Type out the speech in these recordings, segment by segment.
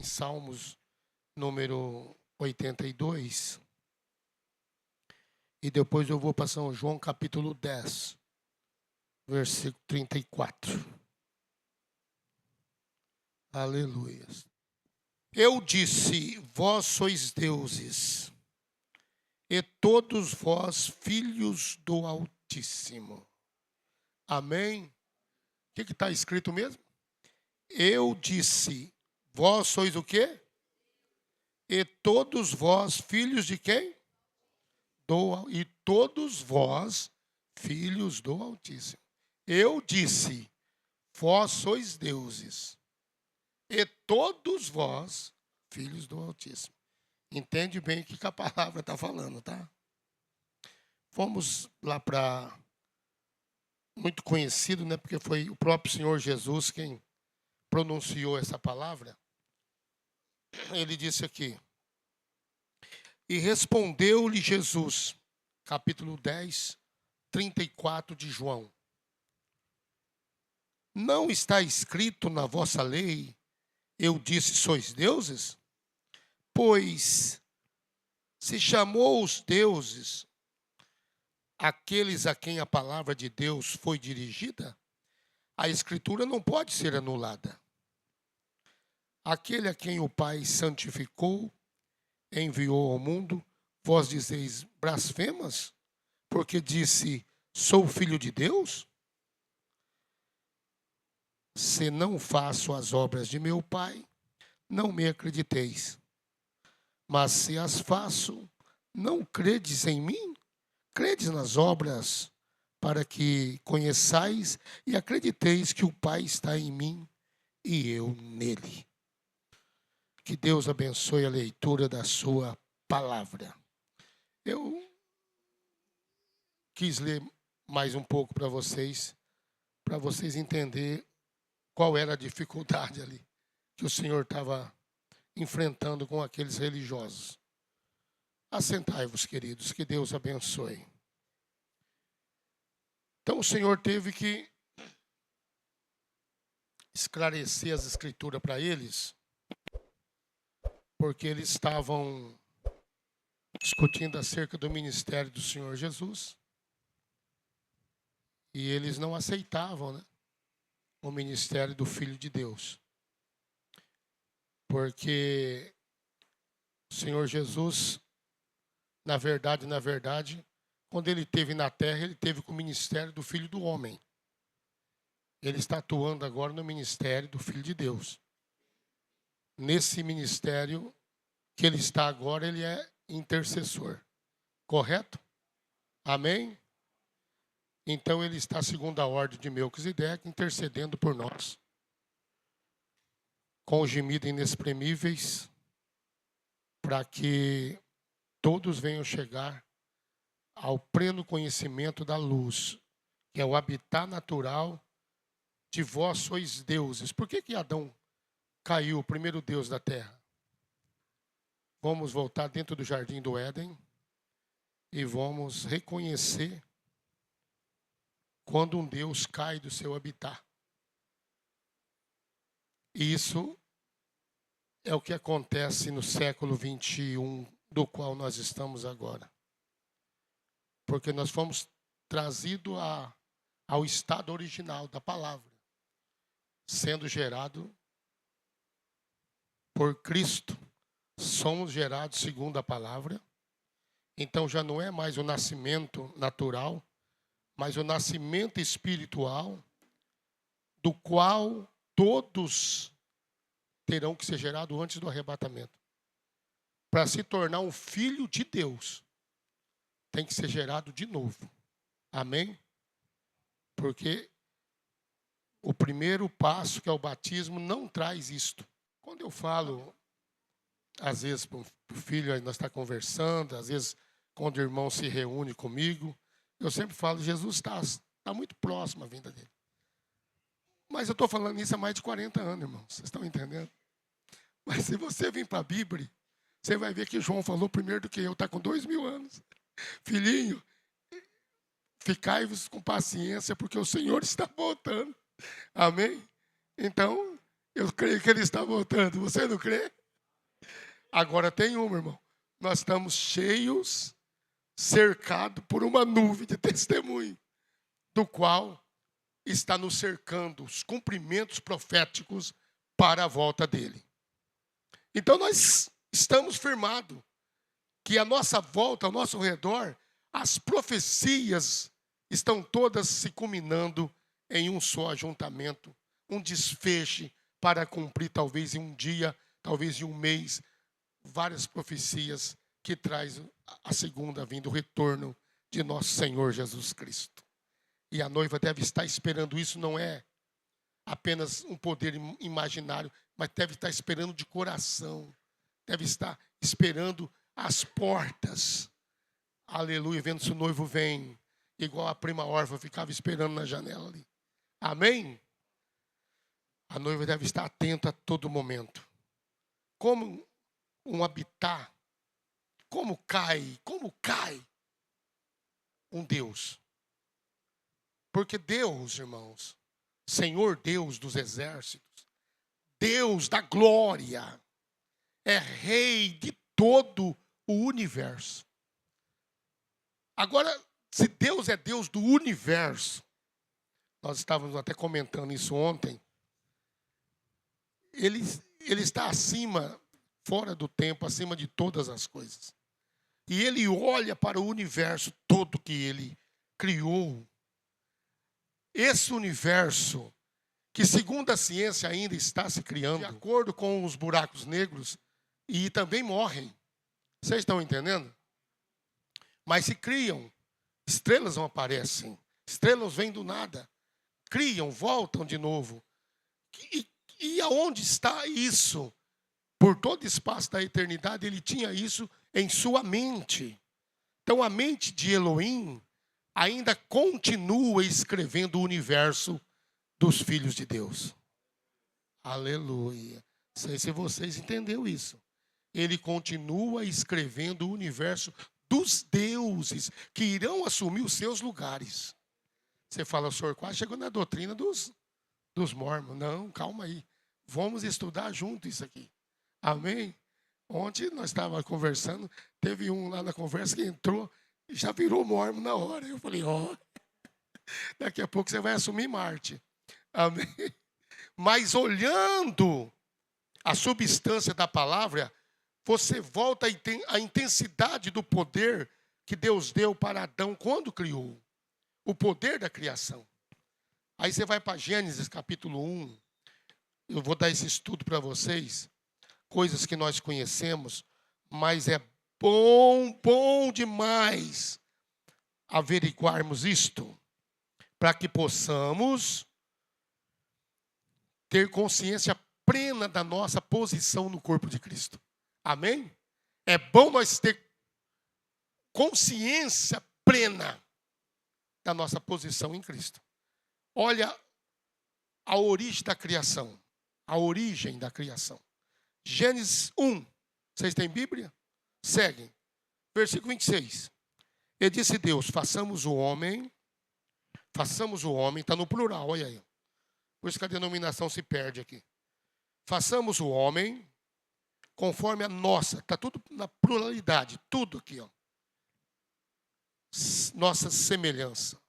Salmos número 82. E depois eu vou para São João capítulo 10, versículo 34. Aleluia. Eu disse, vós sois deuses, e todos vós filhos do Altíssimo. Amém? O que está escrito mesmo? Eu disse, vós sois o quê? E todos vós filhos de quem? E todos vós filhos do Altíssimo. Eu disse, vós sois deuses, e todos vós filhos do Altíssimo. Entende bem o que a palavra está falando, tá? Vamos lá para muito conhecido, né? Porque foi o próprio Senhor Jesus quem pronunciou essa palavra. Ele disse aqui: e respondeu-lhe Jesus, capítulo 10, 34 de João. Não está escrito na vossa lei, eu disse, sois deuses? Pois se chamou os deuses aqueles a quem a palavra de Deus foi dirigida, a Escritura não pode ser anulada. Aquele a quem o Pai santificou, enviou ao mundo, vós dizeis blasfemas, porque disse, sou filho de Deus? Se não faço as obras de meu Pai, não me acrediteis. Mas se as faço, não credes em mim? Credes nas obras, para que conheçais e acrediteis que o Pai está em mim e eu nele. Que Deus abençoe a leitura da sua palavra. Eu quis ler mais um pouco para vocês entenderem qual era a dificuldade ali que o Senhor estava enfrentando com aqueles religiosos. Assentai-vos, queridos, que Deus abençoe. Então o Senhor teve que esclarecer as Escrituras para eles, porque eles estavam discutindo acerca do ministério do Senhor Jesus. E eles não aceitavam, né, o ministério do Filho de Deus. Porque o Senhor Jesus, na verdade, quando ele esteve na terra, ele teve com o ministério do Filho do Homem. Ele está atuando agora no ministério do Filho de Deus. Nesse ministério que ele está agora, ele é intercessor. Correto? Amém? Então ele está segundo a ordem de Melquisedeque, intercedendo por nós. Com gemidos inexprimíveis, para que todos venham chegar ao pleno conhecimento da luz, que é o habitat natural de vós sois deuses. Por que Adão caiu, o primeiro Deus da terra? Vamos voltar dentro do jardim do Éden e vamos reconhecer quando um Deus cai do seu habitat. Isso é o que acontece no século 21, do qual nós estamos agora. Porque nós fomos trazidos ao estado original da palavra, sendo gerado por Cristo. Somos gerados segundo a palavra. Então já não é mais o nascimento natural, mas o nascimento espiritual, do qual todos terão que ser gerados antes do arrebatamento. Para se tornar um filho de Deus, tem que ser gerado de novo. Amém? Porque o primeiro passo, que é o batismo, não traz isto. Quando eu falo, às vezes, para o filho, nós estamos conversando, às vezes, quando o irmão se reúne comigo, eu sempre falo, Jesus está muito próximo à vinda dele. Mas eu estou falando isso há mais de 40 anos, irmãos. Vocês estão entendendo? Mas se você vir para a Bíblia, você vai ver que João falou primeiro do que eu. Está com 2000 anos. Filhinho, ficai-vos com paciência, porque o Senhor está voltando. Amém? Então, Eu creio que ele está voltando. Você não crê? Agora tem uma, irmão. Nós estamos cheios, cercados por uma nuvem de testemunho, do qual está nos cercando os cumprimentos proféticos para a volta dele. Então nós estamos firmados que a nossa volta, ao nosso redor, as profecias estão todas se culminando em um só ajuntamento, um desfecho para cumprir talvez em um dia, talvez em um mês, várias profecias que traz a segunda vinda, o retorno de nosso Senhor Jesus Cristo. E a noiva deve estar esperando isso, não é apenas um poder imaginário, mas deve estar esperando de coração, deve estar esperando as portas, aleluia, vendo se o noivo vem, igual a prima órfã ficava esperando na janela ali. Amém? A noiva deve estar atenta a todo momento. Como um habitat, como cai um Deus. Porque Deus, irmãos, Senhor Deus dos exércitos, Deus da glória, é rei de todo o universo. Agora, se Deus é Deus do universo, nós estávamos até comentando isso ontem, ele está acima, fora do tempo, acima de todas as coisas. E ele olha para o universo todo que ele criou. Esse universo, que segundo a ciência ainda está se criando, de acordo com os buracos negros, e também morrem. Vocês estão entendendo? Mas se criam, estrelas não aparecem, estrelas vêm do nada, criam, voltam de novo. E aonde está isso? Por todo o espaço da eternidade, ele tinha isso em sua mente. Então a mente de Elohim ainda continua escrevendo o universo dos filhos de Deus. Aleluia. Não sei se vocês entenderam isso. Ele continua escrevendo o universo dos deuses que irão assumir os seus lugares. Você fala, o senhor quase chegou na doutrina dos mormons. Não, calma aí. Vamos estudar junto isso aqui. Amém? Ontem nós estávamos conversando, teve um lá na conversa que entrou e já virou mormon na hora. Eu falei, daqui a pouco você vai assumir Marte. Amém? Mas olhando a substância da palavra, você volta à intensidade do poder que Deus deu para Adão quando criou. O poder da criação. Aí você vai para Gênesis capítulo 1. Eu vou dar esse estudo para vocês. Coisas que nós conhecemos, mas é bom demais averiguarmos isto, para que possamos ter consciência plena da nossa posição no corpo de Cristo. Amém? É bom nós ter consciência plena da nossa posição em Cristo. Olha a origem da criação. A origem da criação. Gênesis 1. Vocês têm Bíblia? Seguem. Versículo 26. E disse Deus, façamos o homem, está no plural, olha aí. Por isso que a denominação se perde aqui. Façamos o homem conforme a nossa, está tudo na pluralidade, tudo aqui, ó. Nossa semelhança.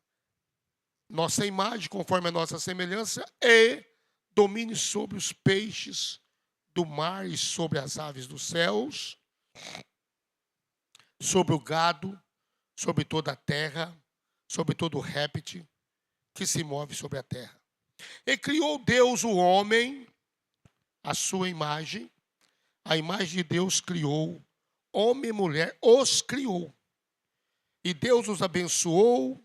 Nossa imagem, conforme a nossa semelhança, e domine sobre os peixes do mar e sobre as aves dos céus, sobre o gado, sobre toda a terra, sobre todo o réptil que se move sobre a terra. E criou Deus o homem, a sua imagem, a imagem de Deus criou, homem e mulher os criou. E Deus os abençoou,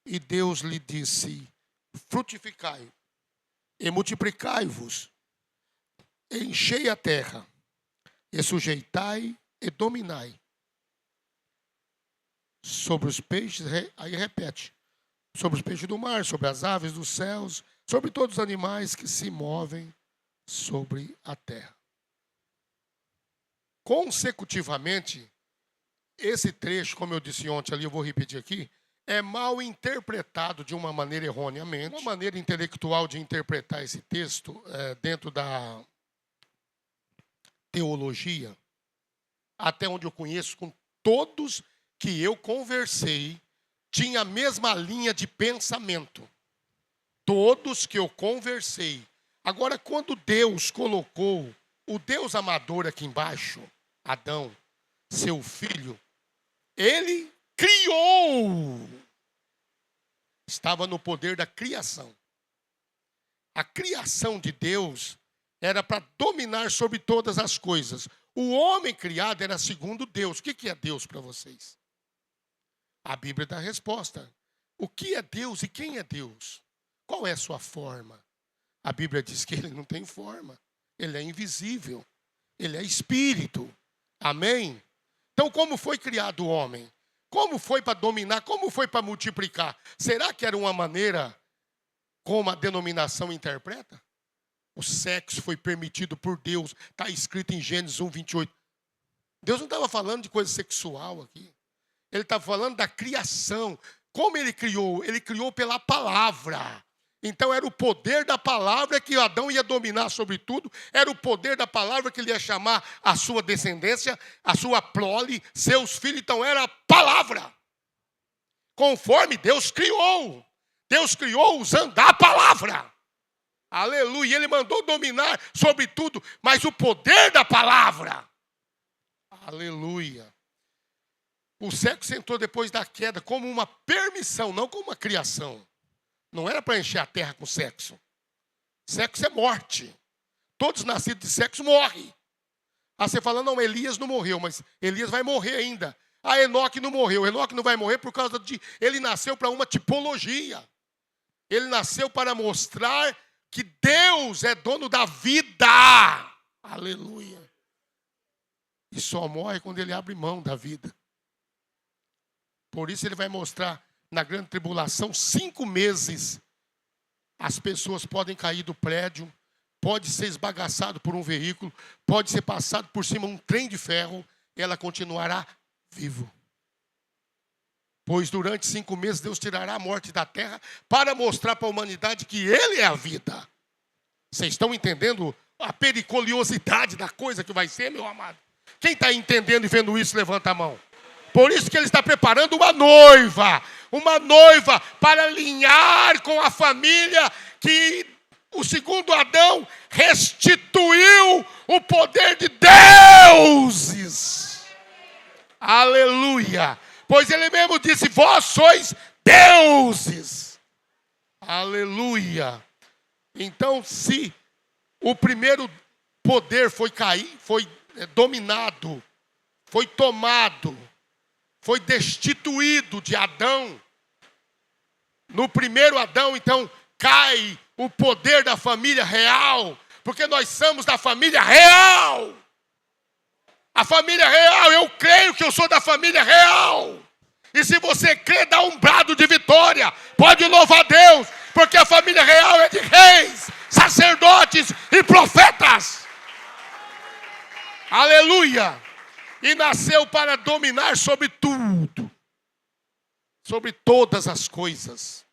e Deus lhe disse, frutificai, e multiplicai-vos, enchei a terra, e sujeitai e dominai sobre os peixes, aí repete, sobre os peixes do mar, sobre as aves dos céus, sobre todos os animais que se movem sobre a terra. Consecutivamente, esse trecho, como eu disse ontem ali, eu vou repetir aqui, é mal interpretado de uma maneira erroneamente. Uma maneira intelectual de interpretar esse texto dentro da teologia, até onde eu conheço, com todos que eu conversei, tinha a mesma linha de pensamento. Todos que eu conversei. Agora, quando Deus colocou o Deus amador aqui embaixo, Adão, seu filho, ele criou. Estava no poder da criação. A criação de Deus era para dominar sobre todas as coisas. O homem criado era segundo Deus. O que é Deus para vocês? A Bíblia dá a resposta. O que é Deus e quem é Deus? Qual é a sua forma? A Bíblia diz que ele não tem forma. Ele é invisível. Ele é espírito. Amém? Então, como foi criado o homem? Como foi para dominar? Como foi para multiplicar? Será que era uma maneira como a denominação interpreta? O sexo foi permitido por Deus. Está escrito em Gênesis 1, 28. Deus não estava falando de coisa sexual aqui. Ele estava falando da criação. Como ele criou? Ele criou pela palavra. Então era o poder da palavra que Adão ia dominar sobre tudo. Era o poder da palavra que ele ia chamar a sua descendência, a sua prole, seus filhos. Então era a palavra. Conforme Deus criou. Deus criou usando a palavra. Aleluia. Ele mandou dominar sobre tudo, mas o poder da palavra. Aleluia. O sexo entrou depois da queda como uma permissão, não como uma criação. Não era para encher a terra com sexo. Sexo é morte. Todos nascidos de sexo morrem. Aí você fala, não, Elias não morreu, mas Elias vai morrer ainda. Ah, Enoque não morreu. Enoque não vai morrer por causa de... Ele nasceu para uma tipologia. Ele nasceu para mostrar que Deus é dono da vida. Aleluia. E só morre quando ele abre mão da vida. Por isso ele vai mostrar na grande tribulação 5 meses. As pessoas podem cair do prédio, pode ser esbagaçado por um veículo, pode ser passado por cima de um trem de ferro, ela continuará vivo. Pois durante 5 meses Deus tirará a morte da terra para mostrar para a humanidade que Ele é a vida. Vocês estão entendendo a periculosidade da coisa que vai ser, meu amado? Quem está entendendo e vendo isso, levanta a mão. Por isso que Ele está preparando uma noiva para alinhar com a família que o segundo Adão restituiu o poder de deuses. Aleluia. Pois ele mesmo disse, vós sois deuses. Aleluia. Então, se o primeiro poder foi dominado, foi tomado, foi destituído de Adão, no primeiro Adão, então, cai o poder da família real, porque nós somos da família real. A família real, eu creio que eu sou da família real. E se você crê, dá um brado de vitória. Pode louvar Deus, porque a família real é de reis, sacerdotes e profetas. Aleluia. E nasceu para dominar sobre tudo, sobre todas as coisas.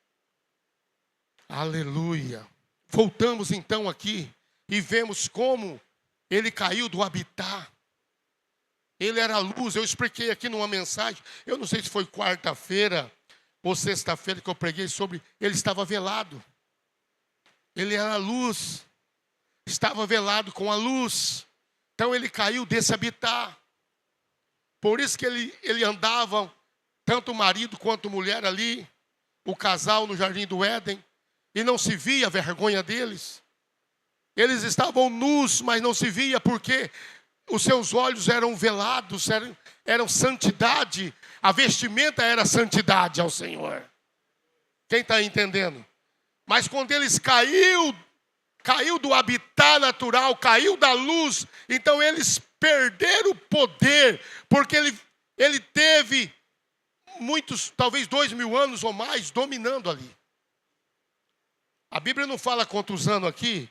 Aleluia. Voltamos então aqui e vemos como ele caiu do habitat. Ele era a luz. Eu expliquei aqui numa mensagem, eu não sei se foi quarta-feira ou sexta-feira que eu preguei sobre, ele estava velado. Ele era a luz, estava velado com a luz. Então ele caiu desse habitat. Por isso que ele andava, tanto o marido quanto a mulher ali, o casal no Jardim do Éden, e não se via a vergonha deles. Eles estavam nus, mas não se via porque os seus olhos eram velados, eram santidade. A vestimenta era santidade ao Senhor. Quem está entendendo? Mas quando eles caiu do habitat natural, caiu da luz, então eles perderam o poder, porque ele teve muitos, talvez 2000 anos ou mais, dominando ali. A Bíblia não fala quantos anos aqui,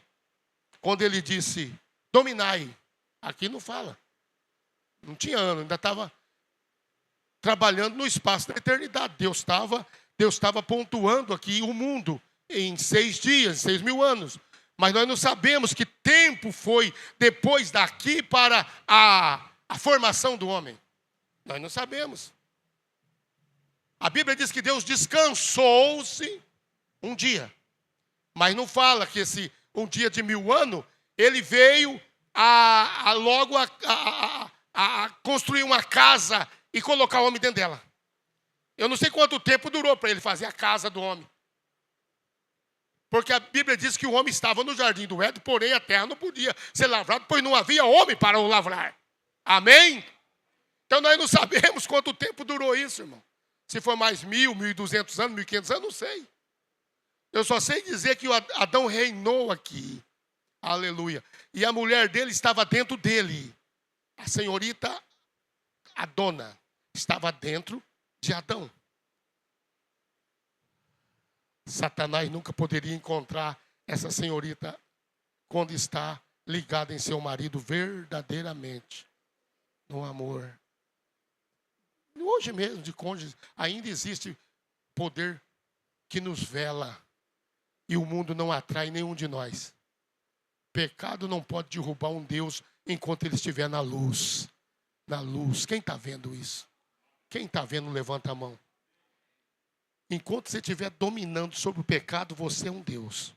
quando ele disse, dominai. Aqui não fala. Não tinha ano, ainda estava trabalhando no espaço da eternidade. Deus estava pontuando aqui o mundo em 6 dias, 6.000 anos. Mas nós não sabemos que tempo foi depois daqui para a formação do homem. Nós não sabemos. A Bíblia diz que Deus descansou-se um dia. Mas não fala que esse um dia de 1000 anos, ele veio logo a construir uma casa e colocar o homem dentro dela. Eu não sei quanto tempo durou para ele fazer a casa do homem. Porque a Bíblia diz que o homem estava no jardim do Éden, porém a terra não podia ser lavrada, pois não havia homem para o lavrar. Amém? Então nós não sabemos quanto tempo durou isso, irmão. Se for mais 1000, 1200 anos, 1500 anos, não sei. Eu só sei dizer que Adão reinou aqui. Aleluia. E a mulher dele estava dentro dele. A senhorita, a dona, estava dentro de Adão. Satanás nunca poderia encontrar essa senhorita quando está ligada em seu marido verdadeiramente, no amor. Hoje mesmo, de cônjuges, ainda existe poder que nos vela e o mundo não atrai nenhum de nós. Pecado não pode derrubar um Deus enquanto ele estiver na luz. Na luz. Quem está vendo isso? Quem está vendo, levanta a mão. Enquanto você estiver dominando sobre o pecado, você é um Deus.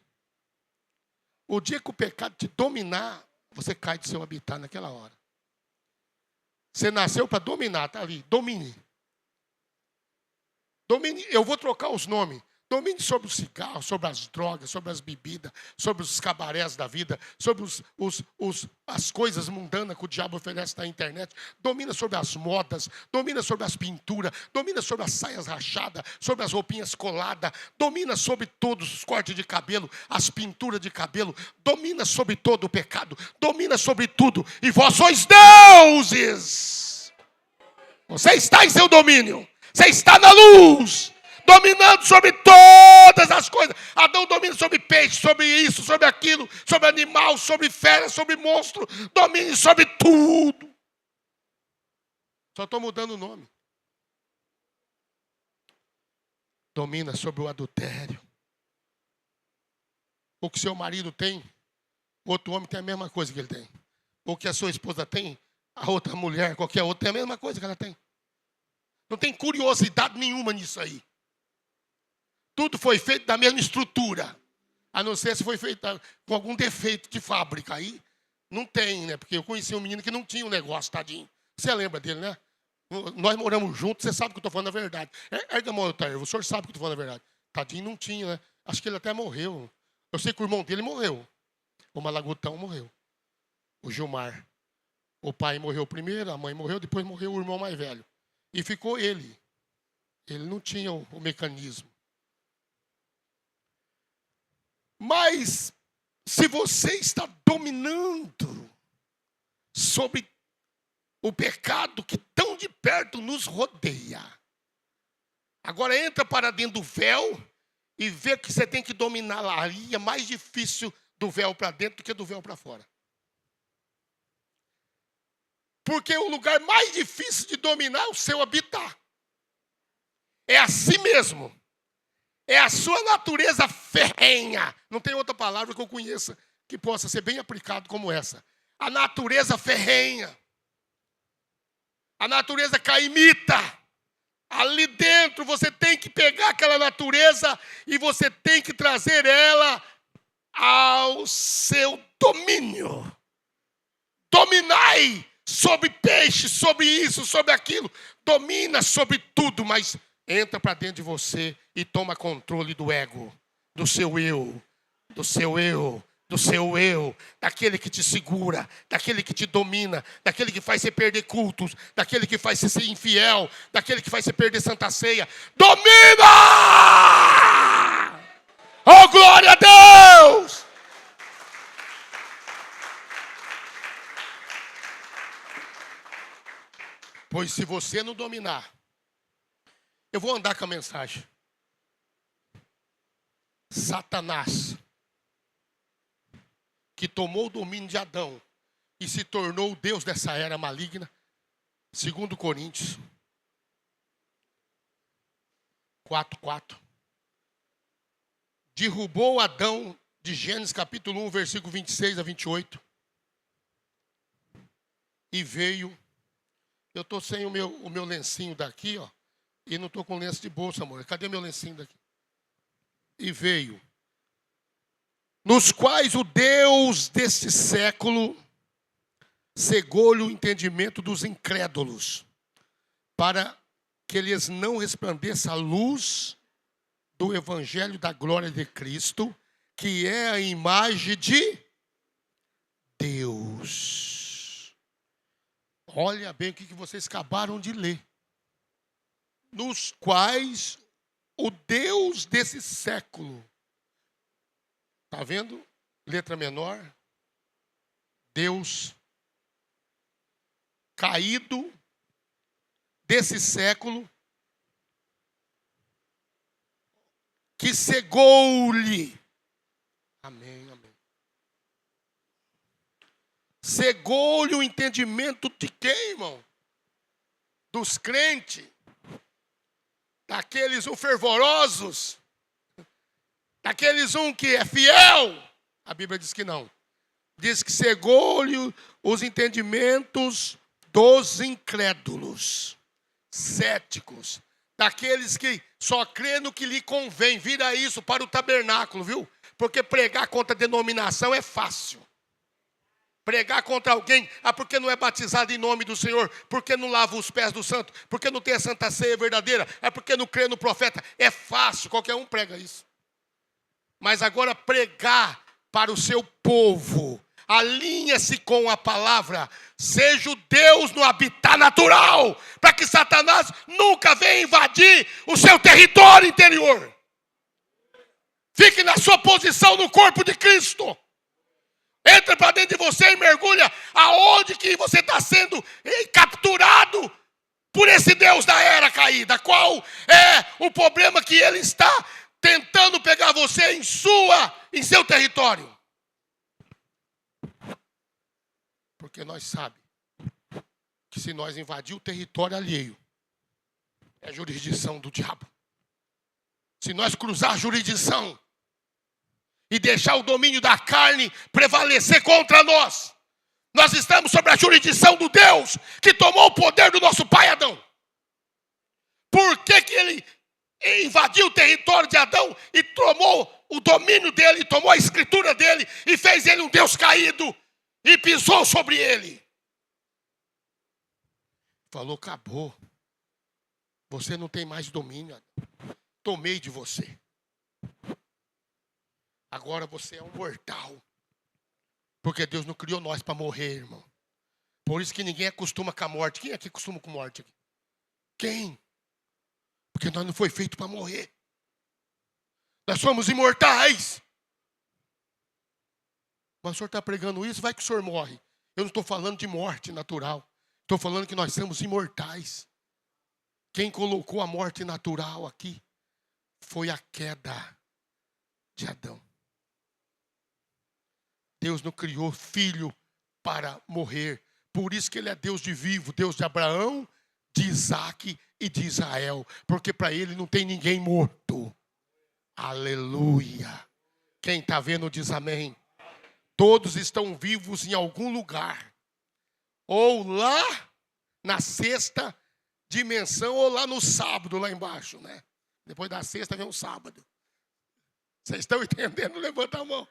O dia que o pecado te dominar, você cai do seu habitat naquela hora. Você nasceu para dominar, está ali, domine. Domine, eu vou trocar os nomes. Domine sobre o cigarro, sobre as drogas, sobre as bebidas, sobre os cabarés da vida, sobre as coisas mundanas que o diabo oferece na internet. Domina sobre as modas, domina sobre as pinturas, domina sobre as saias rachadas, sobre as roupinhas coladas, domina sobre todos os cortes de cabelo, as pinturas de cabelo, domina sobre todo o pecado, domina sobre tudo. E vós sois deuses. Você está em seu domínio, você está na luz. Dominando sobre todas as coisas. Adão domina sobre peixe, sobre isso, sobre aquilo, sobre animal, sobre fera, sobre monstro. Domine sobre tudo. Só estou mudando o nome. Domina sobre o adultério. O que seu marido tem, outro homem tem a mesma coisa que ele tem. O que a sua esposa tem, a outra mulher, qualquer outra, tem a mesma coisa que ela tem. Não tem curiosidade nenhuma nisso aí. Tudo foi feito da mesma estrutura. A não ser se foi feito com algum defeito de fábrica. Aí não tem, né? Porque eu conheci um menino que não tinha um negócio, tadinho. Você lembra dele, né? Nós moramos juntos, você sabe que eu estou falando a verdade. Erga a mão, Otair, o senhor sabe que eu estou falando a verdade. Tadinho não tinha, né? Acho que ele até morreu. Eu sei que o irmão dele morreu. O Malagutão morreu. O Gilmar. O pai morreu primeiro, a mãe morreu, depois morreu o irmão mais velho. E ficou ele. Ele não tinha o mecanismo. Mas, se você está dominando sobre o pecado que tão de perto nos rodeia, agora entra para dentro do véu e vê que você tem que dominar lá. Aí é mais difícil do véu para dentro do que do véu para fora. Porque o lugar mais difícil de dominar é o seu habitat. É assim mesmo. É a sua natureza ferrenha. Não tem outra palavra que eu conheça que possa ser bem aplicado como essa. A natureza ferrenha. A natureza caimita. Ali dentro você tem que pegar aquela natureza e você tem que trazer ela ao seu domínio. Dominai sobre peixe, sobre isso, sobre aquilo. Domina sobre tudo, mas entra para dentro de você e toma controle do ego, do seu eu, do seu eu, do seu eu, daquele que te segura, daquele que te domina, daquele que faz você perder cultos, daquele que faz você ser infiel, daquele que faz você perder Santa Ceia. Domina! Oh, glória a Deus! Pois se você não dominar, eu vou andar com a mensagem. Satanás, que tomou o domínio de Adão e se tornou o Deus dessa era maligna, segundo Coríntios, 4:4. Derrubou Adão, de Gênesis capítulo 1, versículo 26 a 28. E veio. Eu estou sem o meu lencinho daqui, ó. E não estou com lenço de bolsa, amor. Cadê meu lencinho daqui? E veio. Nos quais o Deus deste século cegou-lhe o entendimento dos incrédulos, para que lhes não resplandeça a luz do evangelho da glória de Cristo, que é a imagem de Deus. Olha bem o que vocês acabaram de ler. Nos quais o Deus desse século, está vendo? Letra menor. Deus caído desse século, que cegou-lhe. Amém, amém. Cegou-lhe o entendimento de quem, irmão? Dos crentes. Daqueles fervorosos. Daqueles que é fiel. A Bíblia diz que não. Diz que cegou-lhe os entendimentos dos incrédulos, céticos, daqueles que só crê no que lhe convém. Vira isso para o tabernáculo, viu? Porque pregar contra a denominação é fácil. Pregar contra alguém, porque não é batizado em nome do Senhor, porque não lava os pés do santo, porque não tem a santa ceia verdadeira, porque não crê no profeta. É fácil, qualquer um prega isso. Mas agora pregar para o seu povo, alinha-se com a palavra, seja o Deus no habitat natural, para que Satanás nunca venha invadir o seu território interior. Fique na sua posição no corpo de Cristo. Entra para dentro de você e mergulha aonde que você está sendo capturado por esse Deus da era caída. Qual é o problema que ele está tentando pegar você em seu território? Porque nós sabemos que se nós invadir o território alheio, é jurisdição do diabo. Se nós cruzar a jurisdição e deixar o domínio da carne prevalecer contra nós, nós estamos sobre a jurisdição do Deus que tomou o poder do nosso pai Adão. Por que ele invadiu o território de Adão e tomou o domínio dele, tomou a escritura dele e fez ele um Deus caído e pisou sobre ele? Falou, acabou. Você não tem mais domínio, Adão. Tomei de você. Agora você é um mortal. Porque Deus não criou nós para morrer, irmão. Por isso que ninguém acostuma com a morte. Quem aqui acostuma com morte? Quem? Porque nós não foi feito para morrer. Nós somos imortais. Mas o senhor está pregando isso, vai que o senhor morre. Eu não estou falando de morte natural. Estou falando que nós somos imortais. Quem colocou a morte natural aqui foi a queda de Adão. Deus não criou filho para morrer. Por isso que ele é Deus de vivo, Deus de Abraão, de Isaac e de Israel. Porque para ele não tem ninguém morto. Aleluia. Quem está vendo diz amém. Todos estão vivos em algum lugar. Ou lá na sexta dimensão, ou lá no sábado, lá embaixo, né? Depois da sexta vem o sábado. Vocês estão entendendo? Levanta a mão.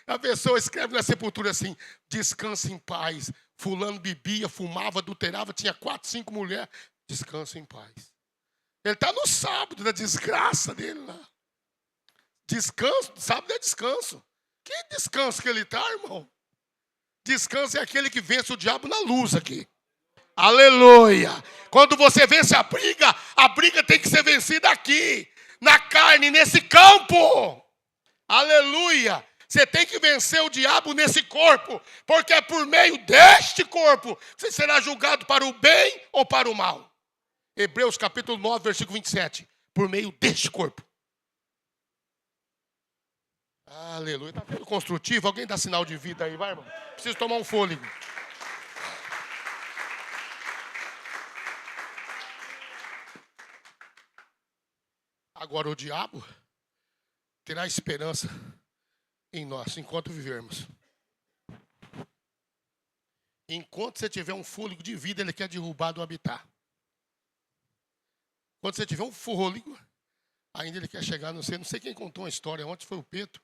A pessoa escreve na sepultura assim: descansa em paz. Fulano bebia, fumava, adulterava, tinha 4, 5 mulheres. Descansa em paz. Ele está no sábado da desgraça dele lá. Descanso, sábado é descanso. Que descanso que ele está, irmão? Descanso é aquele que vence o diabo na luz aqui. Aleluia. Quando você vence a briga tem que ser vencida aqui, na carne, nesse campo. Aleluia. Você tem que vencer o diabo nesse corpo, porque é por meio deste corpo que você será julgado para o bem ou para o mal. Hebreus capítulo 9, versículo 27. Por meio deste corpo. Aleluia. Está vendo construtivo? Alguém dá sinal de vida aí, vai, irmão? Preciso tomar um fôlego. Agora o diabo terá esperança em nós enquanto vivermos. Enquanto você tiver um fôlego de vida, ele quer derrubar do habitar. Quando você tiver um fôlego, ainda ele quer chegar no centro. Não sei quem contou uma história, ontem foi o Pedro.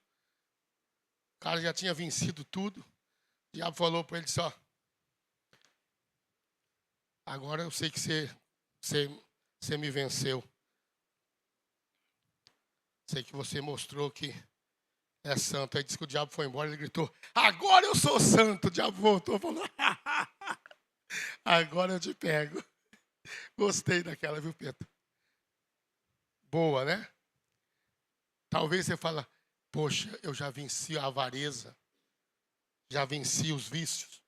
O cara já tinha vencido tudo. O diabo falou para ele só: agora eu sei que você me venceu. Sei que você mostrou que é santo. Aí disse que o diabo foi embora, ele gritou: agora eu sou santo. O diabo voltou e falou: agora eu te pego. Gostei daquela, viu, Pedro? Boa, né? Talvez você fala: poxa, eu já venci a avareza, já venci os vícios,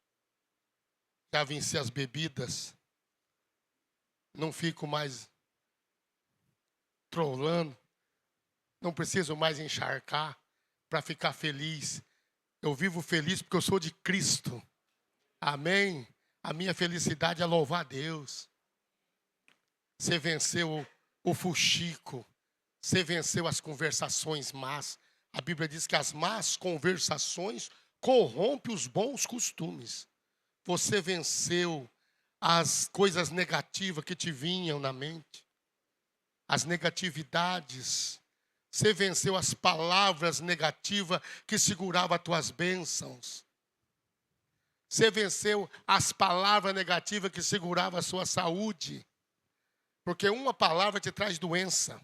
já venci as bebidas, não fico mais trolando, não preciso mais encharcar para ficar feliz. Eu vivo feliz porque eu sou de Cristo. Amém? A minha felicidade é louvar a Deus. Você venceu o fuxico. Você venceu as conversações más. A Bíblia diz que as más conversações corrompem os bons costumes. Você venceu as coisas negativas que te vinham na mente. As negatividades. Você venceu as palavras negativas que seguravam as tuas bênçãos. Você venceu as palavras negativas que seguravam a sua saúde. Porque uma palavra te traz doença.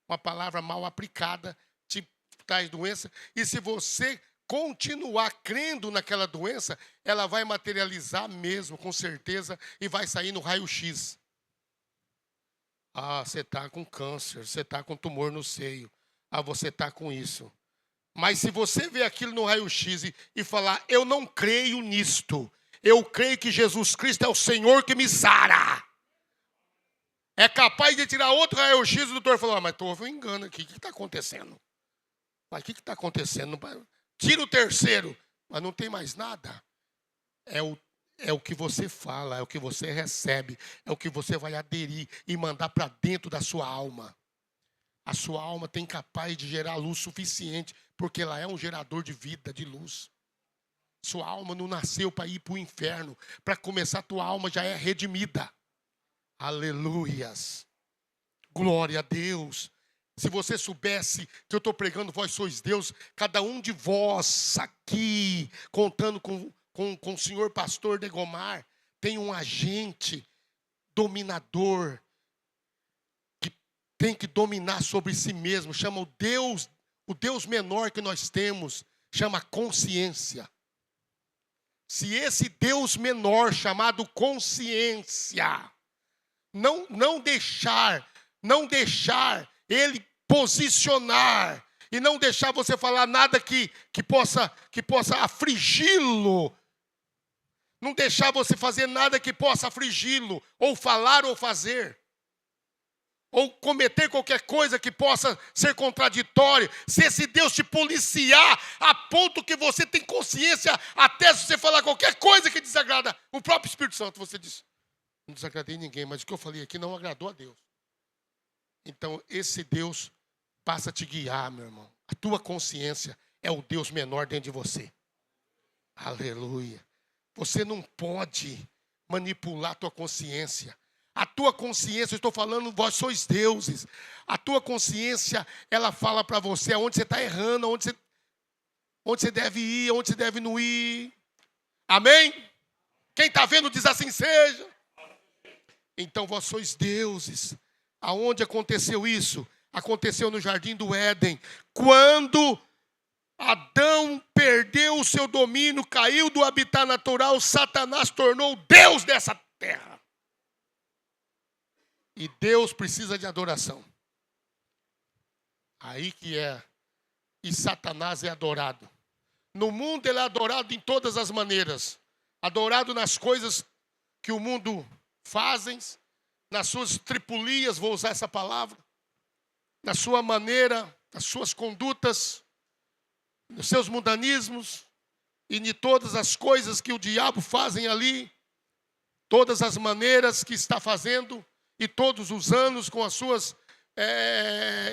Uma palavra mal aplicada te traz doença. E se você continuar crendo naquela doença, ela vai materializar mesmo, com certeza, e vai sair no raio-x. Ah, você está com câncer, você está com tumor no seio. Ah, você está com isso. Mas se você ver aquilo no raio-x e falar: eu não creio nisto, eu creio que Jesus Cristo é o Senhor que me sara. É capaz de tirar outro raio-x e o doutor falou: mas houve um engano aqui, o que está acontecendo? Mas o que está acontecendo? Tira o terceiro, mas não tem mais nada. É o que você fala, é o que você recebe, é o que você vai aderir e mandar para dentro da sua alma. A sua alma tem capaz de gerar luz suficiente, porque ela é um gerador de vida, de luz. Sua alma não nasceu para ir para o inferno. Para começar, tua alma já é redimida. Aleluias. Glória a Deus. Se você soubesse que eu estou pregando, vós sois Deus, cada um de vós aqui, contando com o senhor pastor Degomar, tem um agente dominador, que tem que dominar sobre si mesmo. Chama o Deus menor que nós temos, chama consciência. Se esse Deus menor chamado consciência não deixar ele posicionar e não deixar você falar nada que possa afligi-lo, não deixar você fazer nada que possa afligi-lo, ou falar ou fazer, ou cometer qualquer coisa que possa ser contraditório. Se esse Deus te policiar a ponto que você tem consciência, até se você falar qualquer coisa que desagrada o próprio Espírito Santo, você diz: não desagradei ninguém, mas o que eu falei aqui não agradou a Deus. Então esse Deus passa a te guiar, meu irmão. A tua consciência é o Deus menor dentro de você. Aleluia. Você não pode manipular a tua consciência. A tua consciência, eu estou falando, vós sois deuses. A tua consciência, ela fala para você aonde você está errando, onde você deve ir, onde você deve não ir. Amém? Quem está vendo diz assim seja. Então vós sois deuses. Aonde aconteceu isso? Aconteceu no Jardim do Éden. Quando Adão perdeu o seu domínio, caiu do habitat natural, Satanás tornou Deus dessa terra. E Deus precisa de adoração. Aí que é. E Satanás é adorado. No mundo ele é adorado em todas as maneiras. Adorado nas coisas que o mundo fazem, nas suas tripulias, vou usar essa palavra, na sua maneira, nas suas condutas, nos seus mundanismos e em todas as coisas que o diabo fazem ali, todas as maneiras que está fazendo e todos os anos com as suas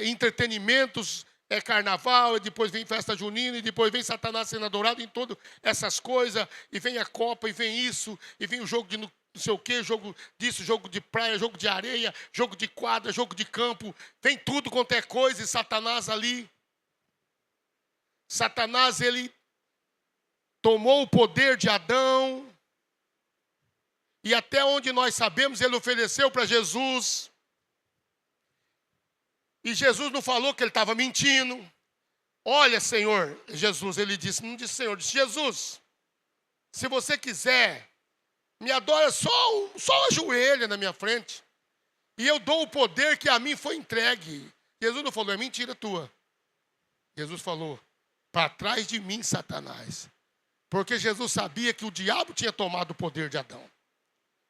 entretenimentos, carnaval, e depois vem festa junina, e depois vem Satanás sendo adorado em todas essas coisas, e vem a Copa, e vem isso, e vem o jogo de não sei o quê, jogo disso, jogo de praia, jogo de areia, jogo de quadra, jogo de campo, vem tudo quanto é coisa, e Satanás ali. Satanás, ele tomou o poder de Adão, e até onde nós sabemos, ele ofereceu para Jesus. E Jesus não falou que ele estava mentindo. Olha, Senhor, Jesus, ele disse, não disse Senhor, disse Jesus, se você quiser, me adora, só ajoelha na minha frente, e eu dou o poder que a mim foi entregue. Jesus não falou, é mentira tua. Jesus falou, para trás de mim, Satanás. Porque Jesus sabia que o diabo tinha tomado o poder de Adão.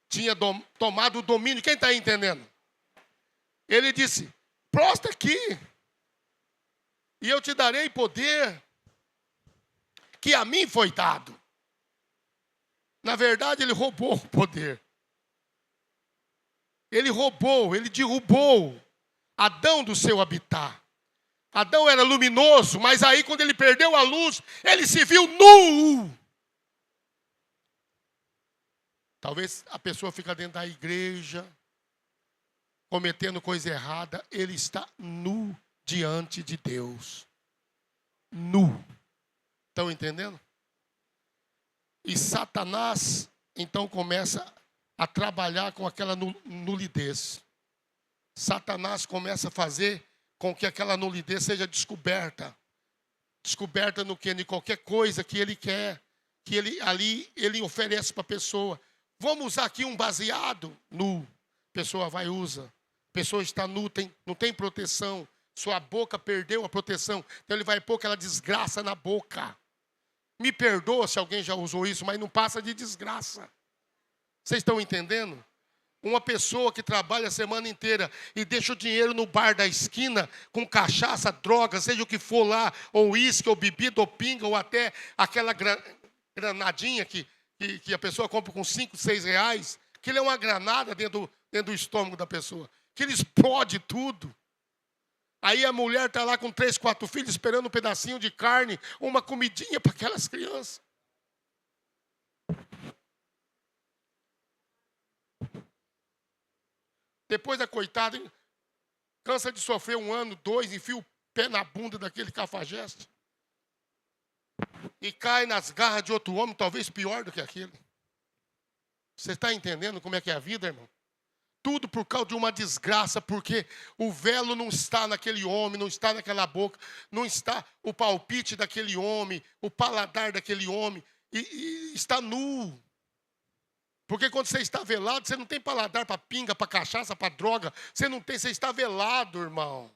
Tinha tomado o domínio. Quem está entendendo? Ele disse, prostra aqui, e eu te darei poder que a mim foi dado. Na verdade, ele roubou o poder. Ele roubou, ele derrubou Adão do seu habitat. Adão era luminoso, mas aí quando ele perdeu a luz, ele se viu nu. Talvez a pessoa fica dentro da igreja, cometendo coisa errada, ele está nu diante de Deus. Nu. Estão entendendo? E Satanás, então, começa a trabalhar com aquela nulidez. Satanás começa a fazer com que aquela nulidez seja descoberta. Descoberta no que? Em qualquer coisa que ele quer, que ele oferece para a pessoa. Vamos usar aqui um baseado nu. A pessoa vai e usa. A pessoa está nu, não tem proteção. Sua boca perdeu a proteção. Então ele vai pôr aquela desgraça na boca. Me perdoa se alguém já usou isso, mas não passa de desgraça. Vocês estão entendendo? Uma pessoa que trabalha a semana inteira e deixa o dinheiro no bar da esquina com cachaça, droga, seja o que for lá, ou uísque, ou bebida, ou pinga, ou até aquela granadinha que a pessoa compra com 5, 6 reais, que ele é uma granada dentro do estômago da pessoa, que ele explode tudo. Aí a mulher está lá com 3, 4 filhos esperando um pedacinho de carne, uma comidinha para aquelas crianças. Depois a coitada cansa de sofrer 1 ano, 2, enfia o pé na bunda daquele cafajeste e cai nas garras de outro homem, talvez pior do que aquele. Você está entendendo como é que é a vida, irmão? Tudo por causa de uma desgraça, porque o velo não está naquele homem, não está naquela boca, não está o palpite daquele homem, o paladar daquele homem, e está nu. Porque quando você está velado, você não tem paladar para pinga, para cachaça, para droga. Você não tem, você está velado, irmão.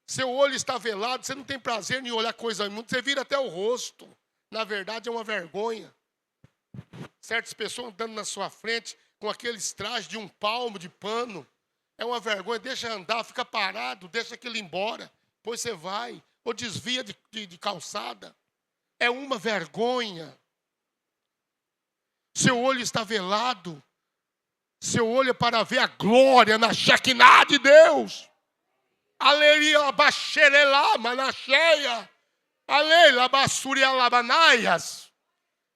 Seu olho está velado, você não tem prazer em olhar coisa imunda, você vira até o rosto. Na verdade, é uma vergonha. Certas pessoas andando na sua frente com aqueles trajes de 1 palmo de pano. É uma vergonha, deixa andar, fica parado, deixa aquilo ir embora. Depois você vai, ou desvia de calçada. É uma vergonha. Seu olho está velado. Seu olho é para ver a glória na Shekinah de Deus. Aleluia, baixerelá, manacheia. Aleluia, bassuria labanaias.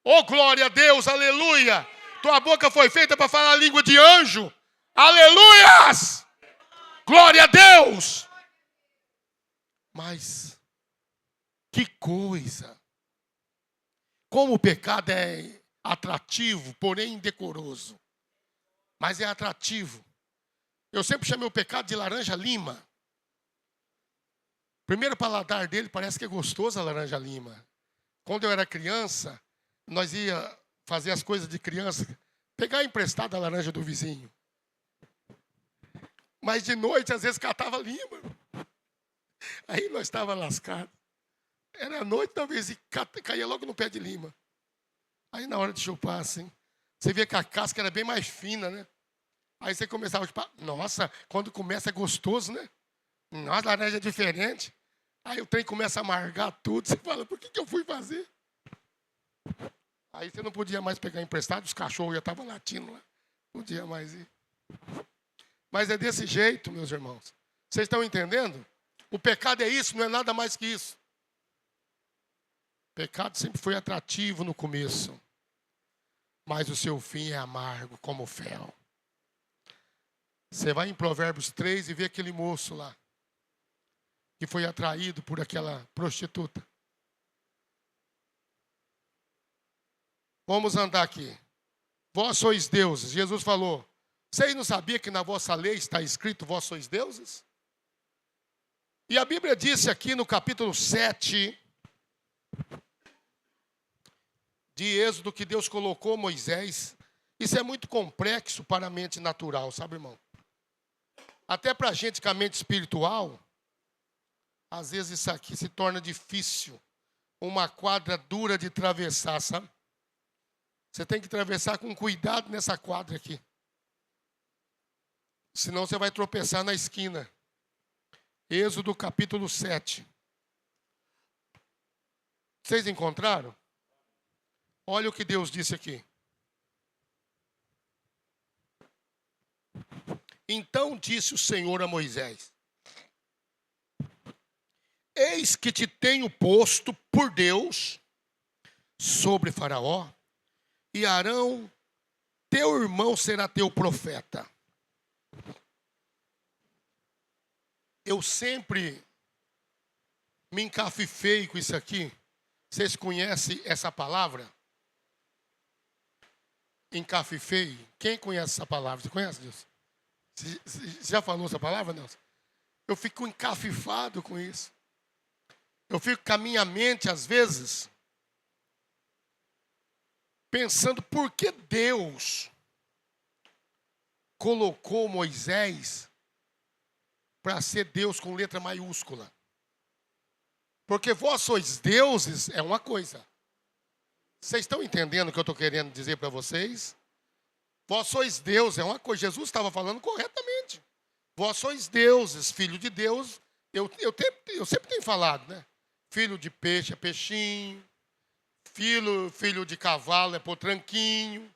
Oh, glória a Deus, aleluia. Tua boca foi feita para falar a língua de anjo. Aleluias! Glória a Deus! Mas, que coisa. Como o pecado é atrativo, porém indecoroso. Mas é atrativo. Eu sempre chamei o pecado de laranja-lima. Primeiro paladar dele parece que é gostoso a laranja-lima. Quando eu era criança, nós ia fazer as coisas de criança, pegar emprestado a laranja do vizinho. Mas de noite, às vezes, catava lima. Aí nós estávamos lascados. Era noite, talvez, e caía logo no pé de lima. Aí na hora de chupar, assim, você via que a casca era bem mais fina, né? Aí você começava a chupar. Nossa, quando começa é gostoso, né? Nossa, laranja é diferente. Aí o trem começa a amargar tudo. Você fala, por que eu fui fazer? Aí você não podia mais pegar emprestado, os cachorros já estavam latindo lá. Não podia mais ir. Mas é desse jeito, meus irmãos. Vocês estão entendendo? O pecado é isso, não é nada mais que isso. O pecado sempre foi atrativo no começo, mas o seu fim é amargo como o fel. Você vai em Provérbios 3 e vê aquele moço lá, que foi atraído por aquela prostituta. Vamos andar aqui. Vós sois deuses. Jesus falou, vocês não sabiam que na vossa lei está escrito, vós sois deuses? E a Bíblia disse aqui no capítulo 7 de Êxodo que Deus colocou Moisés. Isso é muito complexo para a mente natural, sabe, irmão? Até para a gente com a mente espiritual, às vezes isso aqui se torna difícil. Uma quadra dura de atravessar, sabe? Você tem que atravessar com cuidado nessa quadra aqui. Senão você vai tropeçar na esquina. Êxodo capítulo 7. Vocês encontraram? Olha o que Deus disse aqui. Então disse o Senhor a Moisés: eis que te tenho posto por Deus sobre Faraó, e Arão, teu irmão, será teu profeta. Eu sempre me encafifei com isso aqui. Vocês conhecem essa palavra? Encafifei. Quem conhece essa palavra? Você conhece, Deus? Você já falou essa palavra, Nelson? Eu fico encafifado com isso. Eu fico com a minha mente, às vezes, pensando por que Deus colocou Moisés para ser Deus com letra maiúscula. Porque vós sois deuses é uma coisa. Vocês estão entendendo o que eu estou querendo dizer para vocês? Vós sois deuses é uma coisa. Jesus estava falando corretamente. Vós sois deuses, filho de Deus. Eu sempre tenho falado, né? Filho de peixe é peixinho. Filho de cavalo é potranquinho.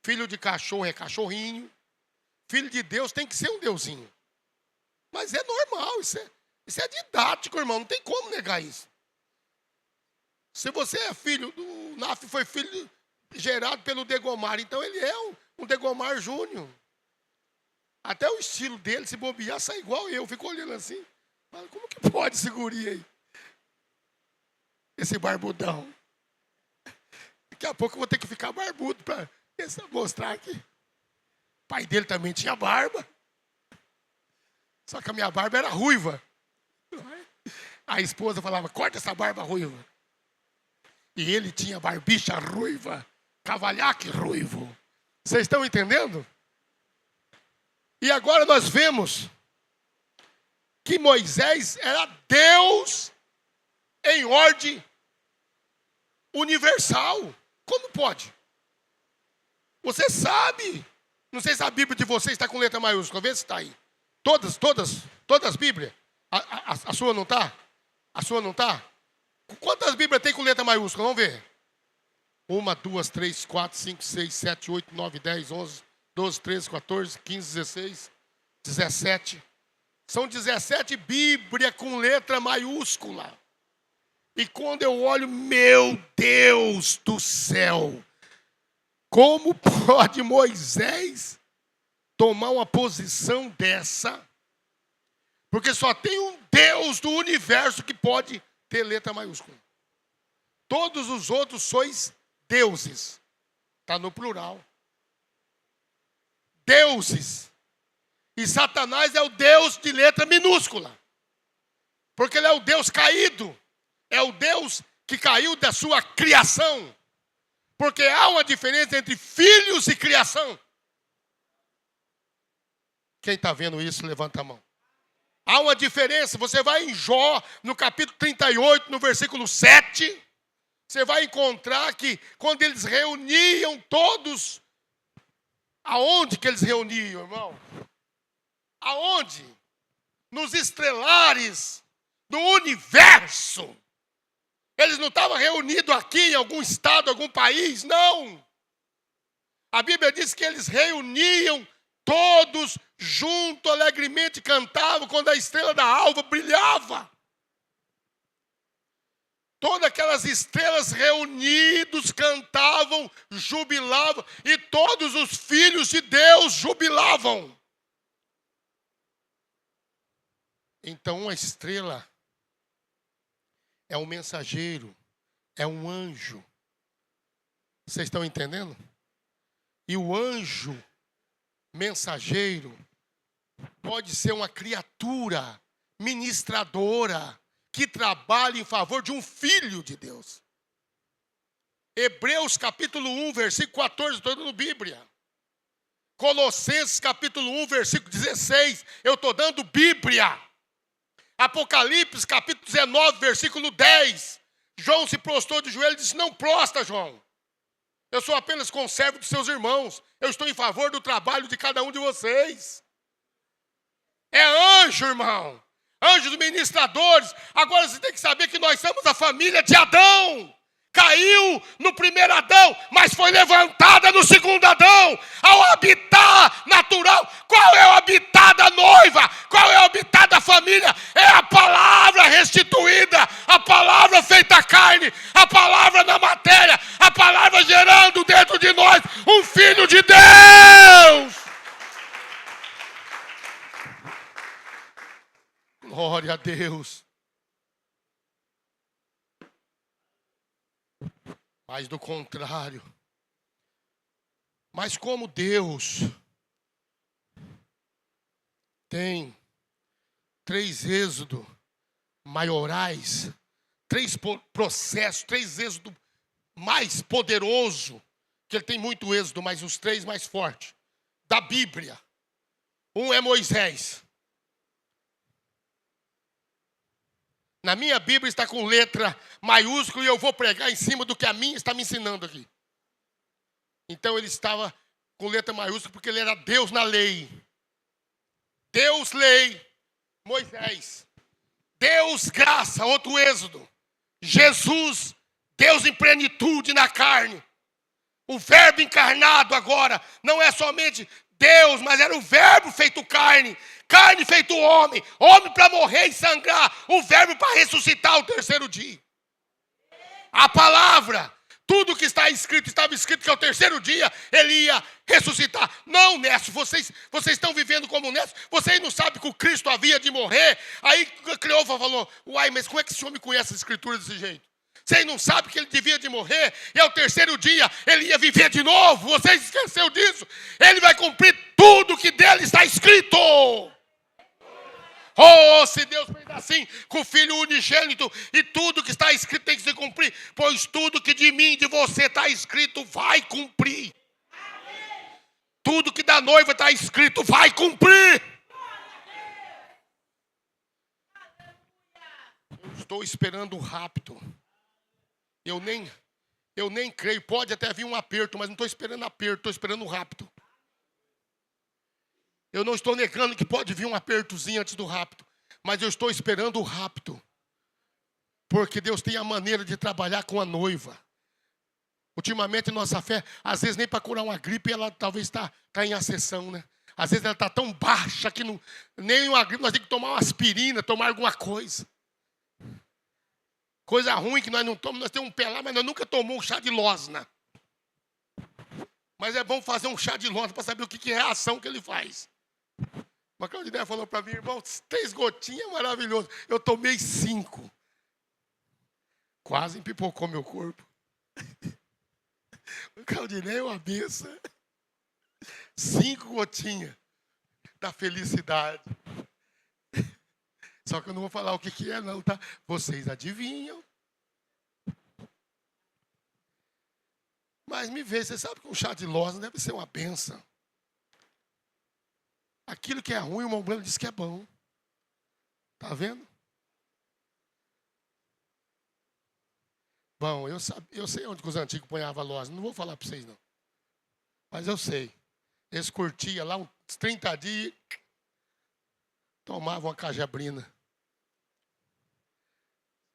Filho de cachorro é cachorrinho. Filho de Deus tem que ser um deusinho. Mas é normal, isso é didático, irmão. Não tem como negar isso. Se você é filho do Naf, foi filho gerado pelo Degomar, então ele é um Degomar Júnior. Até o estilo dele, se bobear, sai igual eu. Fico olhando assim. Falo, como que pode esse guri aí? Esse barbudão. Daqui a pouco eu vou ter que ficar barbudo para mostrar aqui. O pai dele também tinha barba. Só que a minha barba era ruiva. A esposa falava, corta essa barba ruiva. E ele tinha barbicha ruiva, cavalhaque ruivo. Vocês estão entendendo? E agora nós vemos que Moisés era Deus em ordem universal. Como pode? Você sabe. Não sei se a Bíblia de vocês está com letra maiúscula. Vê se está aí. Todas as Bíblias. A sua não está? A sua não está? Quantas Bíblias tem com letra maiúscula? Vamos ver. 1, 2, 3, 4, 5, 6, 7, 8, 9, 10, 11, 12, 13, 14, 15, 16, 17. São 17 Bíblias com letra maiúscula. E quando eu olho, meu Deus do céu, como pode Moisés tomar uma posição dessa? Porque só tem um Deus do universo que pode ter letra maiúscula. Todos os outros sois deuses. Está no plural. Deuses. E Satanás é o Deus de letra minúscula. Porque ele é o Deus caído. É o Deus que caiu da sua criação. Porque há uma diferença entre filhos e criação. Quem está vendo isso, levanta a mão. Há uma diferença. Você vai em Jó, no capítulo 38, no versículo 7. Você vai encontrar que quando eles reuniam todos, aonde que eles reuniam, irmão? Aonde? Nos estrelares do universo. Eles não estavam reunidos aqui em algum estado, algum país, não. A Bíblia diz que eles reuniam Todos juntos alegremente cantavam quando a estrela da alva brilhava. Todas aquelas estrelas reunidos cantavam, jubilavam, e todos os filhos de Deus jubilavam. Então, uma estrela é um mensageiro, é um anjo. Vocês estão entendendo? E o anjo mensageiro pode ser uma criatura ministradora que trabalha em favor de um filho de Deus. Hebreus capítulo 1, versículo 14, estou dando Bíblia. Colossenses capítulo 1, versículo 16, eu estou dando Bíblia. Apocalipse capítulo 19, versículo 10. João se prostrou de joelho e disse: não prostra, João. Eu sou apenas conservo dos seus irmãos. Eu estou em favor do trabalho de cada um de vocês. É anjo, irmão. Anjos ministradores. Agora você tem que saber que nós somos a família de Adão. Caiu no primeiro Adão, mas foi levantada no segundo Adão. Ao habitat natural. Qual é o habitat da noiva? Qual é o habitat da família? É a palavra restituída, a palavra feita carne, a palavra na matéria, a palavra gerando dentro de nós um filho de Deus. Glória a Deus. Mas do contrário. Mas como Deus tem 3 êxodos maiorais, 3 processos, 3 êxodos mais poderosos, que ele tem muito êxodo, mas os 3 mais fortes, da Bíblia. Um é Moisés. Na minha Bíblia está com letra maiúscula e eu vou pregar em cima do que a minha está me ensinando aqui. Então ele estava com letra maiúscula porque ele era Deus na lei. Deus lei, Moisés. Deus graça, outro êxodo. Jesus, Deus em plenitude na carne. O verbo encarnado agora não é somente Deus, mas era o verbo feito carne. Carne feito homem, homem para morrer e sangrar, o verbo para ressuscitar ao terceiro dia. A palavra, tudo que está escrito, estava escrito que ao terceiro dia ele ia ressuscitar. Não, Nécio, vocês estão vivendo como Nécio, vocês não sabem que o Cristo havia de morrer. Aí Cleofa falou: uai, mas como é que esse homem conhece a escritura desse jeito? Vocês não sabem que ele devia de morrer e ao terceiro dia ele ia viver de novo? Vocês esqueceram disso? Ele vai cumprir tudo que dele está escrito. Oh, se Deus fez assim com o Filho unigênito, e tudo que está escrito tem que se cumprir, pois tudo que de mim e de você está escrito vai cumprir. Tudo que da noiva está escrito vai cumprir. Eu estou esperando o rapto. Eu nem creio, pode até vir um aperto, mas não estou esperando aperto, estou esperando o rapto. Eu não estou negando que pode vir um apertozinho antes do rapto, mas eu estou esperando o rapto. Porque Deus tem a maneira de trabalhar com a noiva. Ultimamente, nossa fé, às vezes nem para curar uma gripe, ela talvez está em acessão, né? Às vezes ela está tão baixa que não, nem uma gripe, nós temos que tomar uma aspirina, tomar alguma coisa. Coisa ruim que nós não tomamos, nós temos um pé lá, mas nós nunca tomamos um chá de losna. Mas é bom fazer um chá de losna para saber o que é a ação que ele faz. Uma Claudinha falou para mim: irmão, 3 gotinhas, maravilhoso. Eu tomei 5. Quase empipocou meu corpo. O Claudinei é uma benção. 5 gotinhas da felicidade. Só que eu não vou falar o que é não, tá? Vocês adivinham. Mas me vê, você sabe que um chá de losna deve ser uma benção. Aquilo que é ruim, o irmão Branco diz que é bom. Tá vendo? Bom, eu sei onde que os antigos ponhavam losna. Não vou falar para vocês, não. Mas eu sei. Eles curtiam lá uns 30 dias, tomavam uma cajabrina.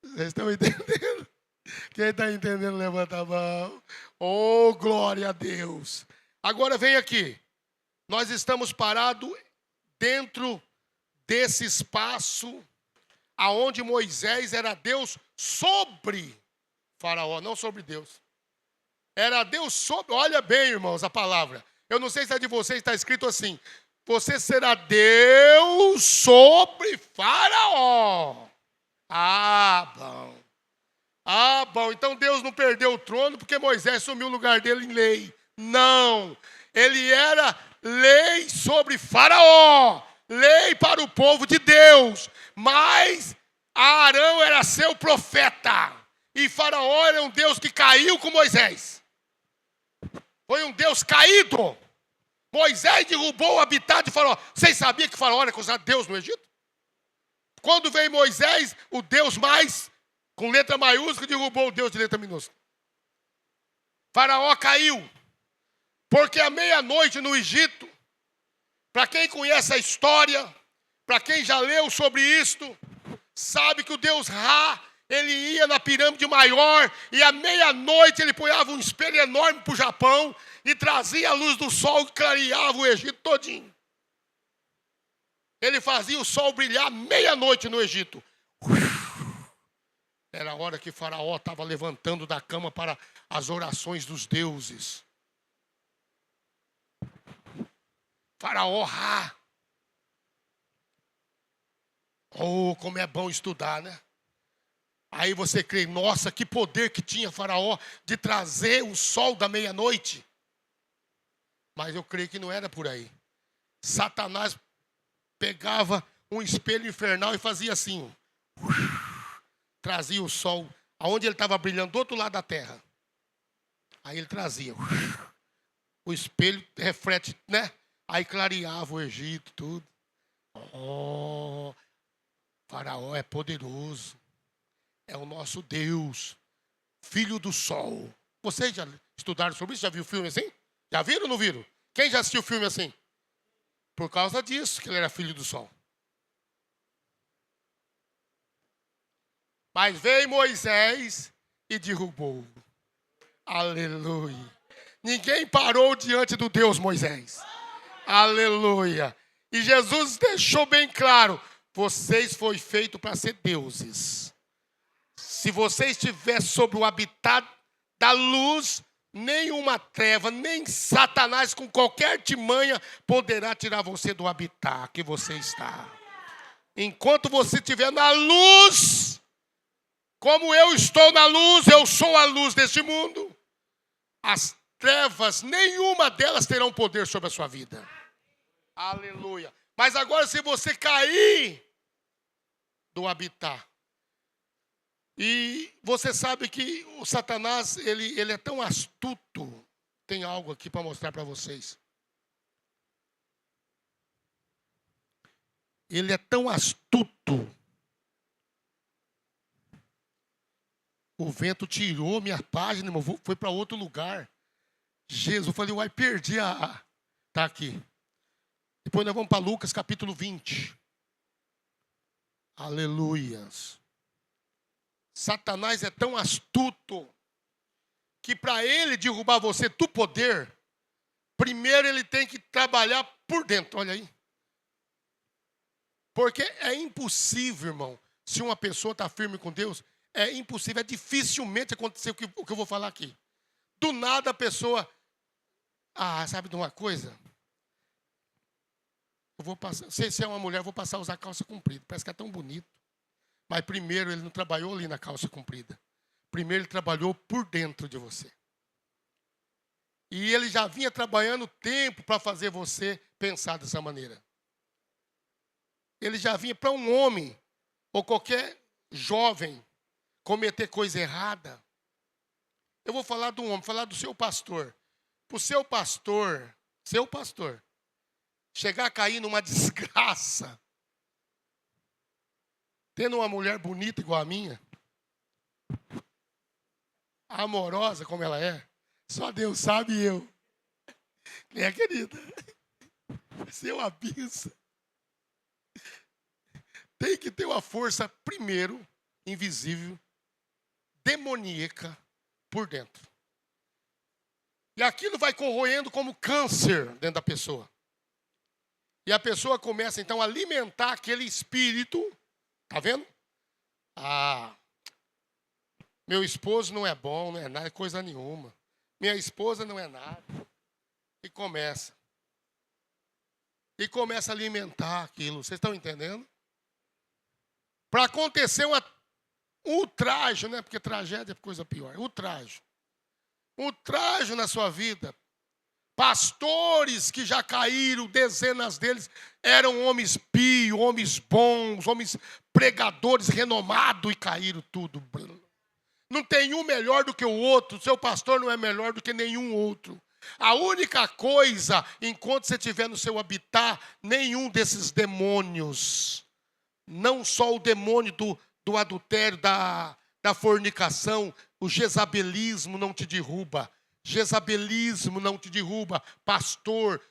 Vocês estão entendendo? Quem está entendendo, levanta a mão. Oh, glória a Deus. Agora vem aqui. Nós estamos parados dentro desse espaço aonde Moisés era Deus sobre Faraó, não sobre Deus. Era Deus sobre, olha bem, irmãos, a palavra. Eu não sei se é de vocês, está escrito assim: você será Deus sobre Faraó. Ah, bom. Ah, bom. Então Deus não perdeu o trono porque Moisés sumiu o lugar dele em lei. Não. Ele era lei sobre Faraó. Lei para o povo de Deus. Mas Arão era seu profeta. E Faraó era um Deus que caiu com Moisés. Foi um Deus caído. Moisés derrubou o habitat de Faraó. Vocês sabiam que Faraó era considerado Deus no Egito? Quando veio Moisés, o Deus mais, com letra maiúscula, derrubou o Deus de letra minúscula. Faraó caiu. Porque à meia-noite no Egito, para quem conhece a história, para quem já leu sobre isto, sabe que o Deus Ra, ele ia na pirâmide maior e à meia-noite ele punhava um espelho enorme para o Japão e trazia a luz do sol que clareava o Egito todinho. Ele fazia o sol brilhar meia-noite no Egito. Era a hora que Faraó estava levantando da cama para as orações dos deuses. Faraó Ra. Oh, como é bom estudar, né? Aí você crê, nossa, que poder que tinha Faraó de trazer o sol da meia-noite. Mas eu creio que não era por aí. Satanás pegava um espelho infernal e fazia assim. Trazia o sol aonde ele estava brilhando, do outro lado da terra. Aí ele trazia. O espelho reflete, né? Aí clareava o Egito, tudo. Oh, Faraó é poderoso. É o nosso Deus, filho do sol. Vocês já estudaram sobre isso? Já viram filme assim? Já viram ou não viram? Quem já assistiu filme assim? Por causa disso que ele era filho do sol. Mas veio Moisés e derrubou. Aleluia. Ninguém parou diante do Deus Moisés. Aleluia. E Jesus deixou bem claro: vocês foram feitos para ser deuses. Se você estiver sobre o habitat da luz, nenhuma treva, nem Satanás com qualquer artimanha poderá tirar você do habitat que você está. Enquanto você estiver na luz, como eu estou na luz, eu sou a luz deste mundo. As trevas, nenhuma delas terão poder sobre a sua vida. Aleluia. Mas agora, se você cair do habitat, e você sabe que o Satanás, ele é tão astuto. Tem algo aqui para mostrar para vocês. Ele é tão astuto. O vento tirou minha página, irmão, foi para outro lugar. Jesus, eu falei, uai, perdi a... Está aqui. Depois nós vamos para Lucas capítulo 20. Aleluias. Satanás é tão astuto que para ele derrubar você do poder, primeiro ele tem que trabalhar por dentro, olha aí. Porque é impossível, irmão, se uma pessoa está firme com Deus, é impossível, é dificilmente acontecer o que eu vou falar aqui. Do nada a pessoa, sabe de uma coisa? Eu vou passar, se é uma mulher, eu vou passar a usar calça comprida, parece que é tão bonito. Mas primeiro ele não trabalhou ali na calça comprida. Primeiro ele trabalhou por dentro de você. E ele já vinha trabalhando tempo para fazer você pensar dessa maneira. Ele já vinha para um homem, ou qualquer jovem, cometer coisa errada. Eu vou falar de um homem, falar do seu pastor. Para o seu pastor, chegar a cair numa desgraça, tendo uma mulher bonita igual a minha, amorosa como ela é, só Deus sabe e eu. Minha querida, seu abismo. Tem que ter uma força, primeiro, invisível, demoníaca, por dentro. E aquilo vai corroendo como câncer dentro da pessoa. E a pessoa começa, então, a alimentar aquele espírito. Tá vendo? Ah, meu esposo não é bom, não é nada, coisa nenhuma. Minha esposa não é nada. E começa. E começa a alimentar aquilo. Vocês estão entendendo? Para acontecer um ultraje, né? Porque tragédia é coisa pior. Ultraje. Ultraje na sua vida. Pastores que já caíram, dezenas deles, eram homens pios, homens bons, homens pregadores renomados e caíram tudo. Não tem um melhor do que o outro. Seu pastor não é melhor do que nenhum outro. A única coisa, enquanto você estiver no seu habitat, nenhum desses demônios, não só o demônio do adultério, da fornicação, o jezabelismo não te derruba. Jezabelismo não te derruba. Pastor,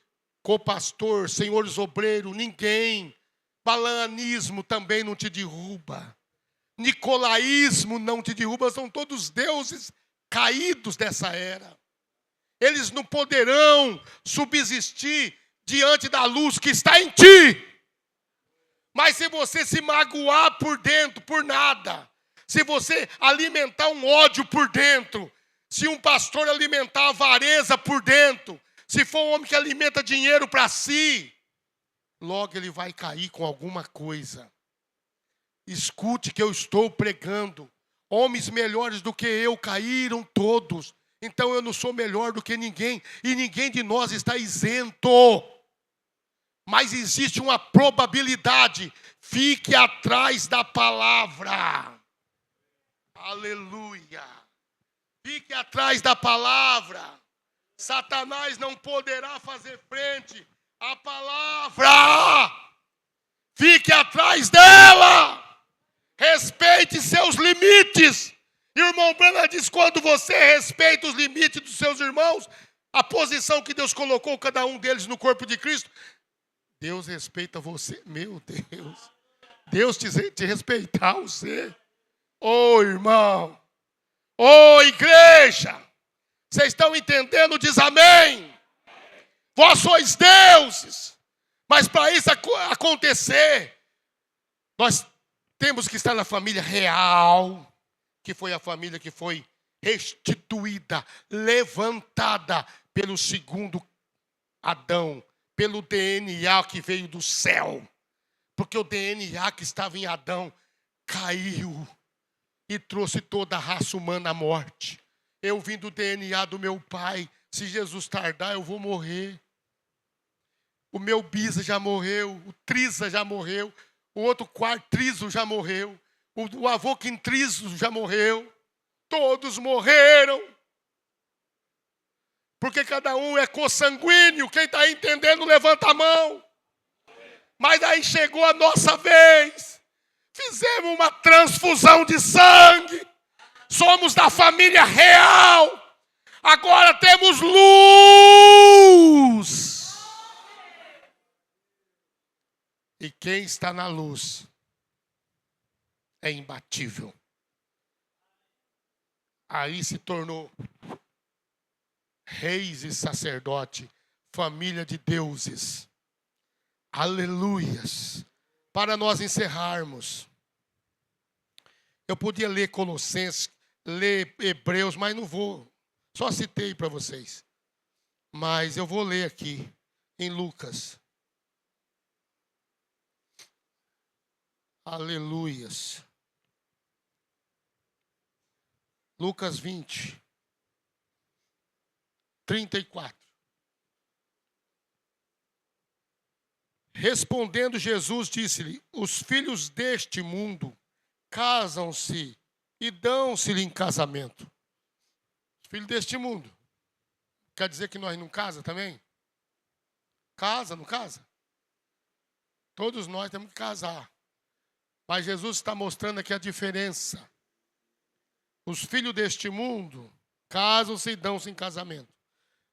copastor, senhores obreiros, ninguém. Balanismo também não te derruba. Nicolaísmo não te derruba. São todos deuses caídos dessa era. Eles não poderão subsistir diante da luz que está em ti. Mas se você se magoar por dentro, por nada, se você alimentar um ódio por dentro, se um pastor alimentar avareza por dentro, se for um homem que alimenta dinheiro para si, logo ele vai cair com alguma coisa. Escute que eu estou pregando. Homens melhores do que eu caíram todos. Então eu não sou melhor do que ninguém. E ninguém de nós está isento. Mas existe uma probabilidade. Fique atrás da palavra. Aleluia. Fique atrás da palavra. Satanás não poderá fazer frente à palavra. Fique atrás dela. Respeite seus limites. Irmão Branham diz, quando você respeita os limites dos seus irmãos, a posição que Deus colocou cada um deles no corpo de Cristo, Deus respeita você. Meu Deus. Deus te respeitar você. Ô irmão. Ô igreja. Vocês estão entendendo? Diz amém. Vós sois deuses. Mas para isso acontecer, nós temos que estar na família real, que foi a família que foi restituída, levantada pelo segundo Adão, pelo DNA que veio do céu. Porque o DNA que estava em Adão caiu e trouxe toda a raça humana à morte. Eu vim do DNA do meu pai. Se Jesus tardar, eu vou morrer. O meu bisa já morreu, o trisa já morreu, o outro quartrizo já morreu, o avô quintrizo já morreu. Todos morreram. Porque cada um é consanguíneo. Quem está entendendo, levanta a mão. Mas aí chegou a nossa vez. Fizemos uma transfusão de sangue. Somos da família real. Agora temos luz. E quem está na luz é imbatível. Aí se tornou reis e sacerdote, família de deuses. Aleluias. Para nós encerrarmos, eu podia ler Colossenses, ler Hebreus, mas não vou. Só citei para vocês. Mas eu vou ler aqui em Lucas. Aleluias. Lucas 20, 34. Respondendo Jesus, disse-lhe: os filhos deste mundo casam-se e dão-se-lhe em casamento. Os filhos deste mundo. Quer dizer que nós não casa também? Casa, não casa? Todos nós temos que casar. Mas Jesus está mostrando aqui a diferença. Os filhos deste mundo casam-se e dão-se em casamento.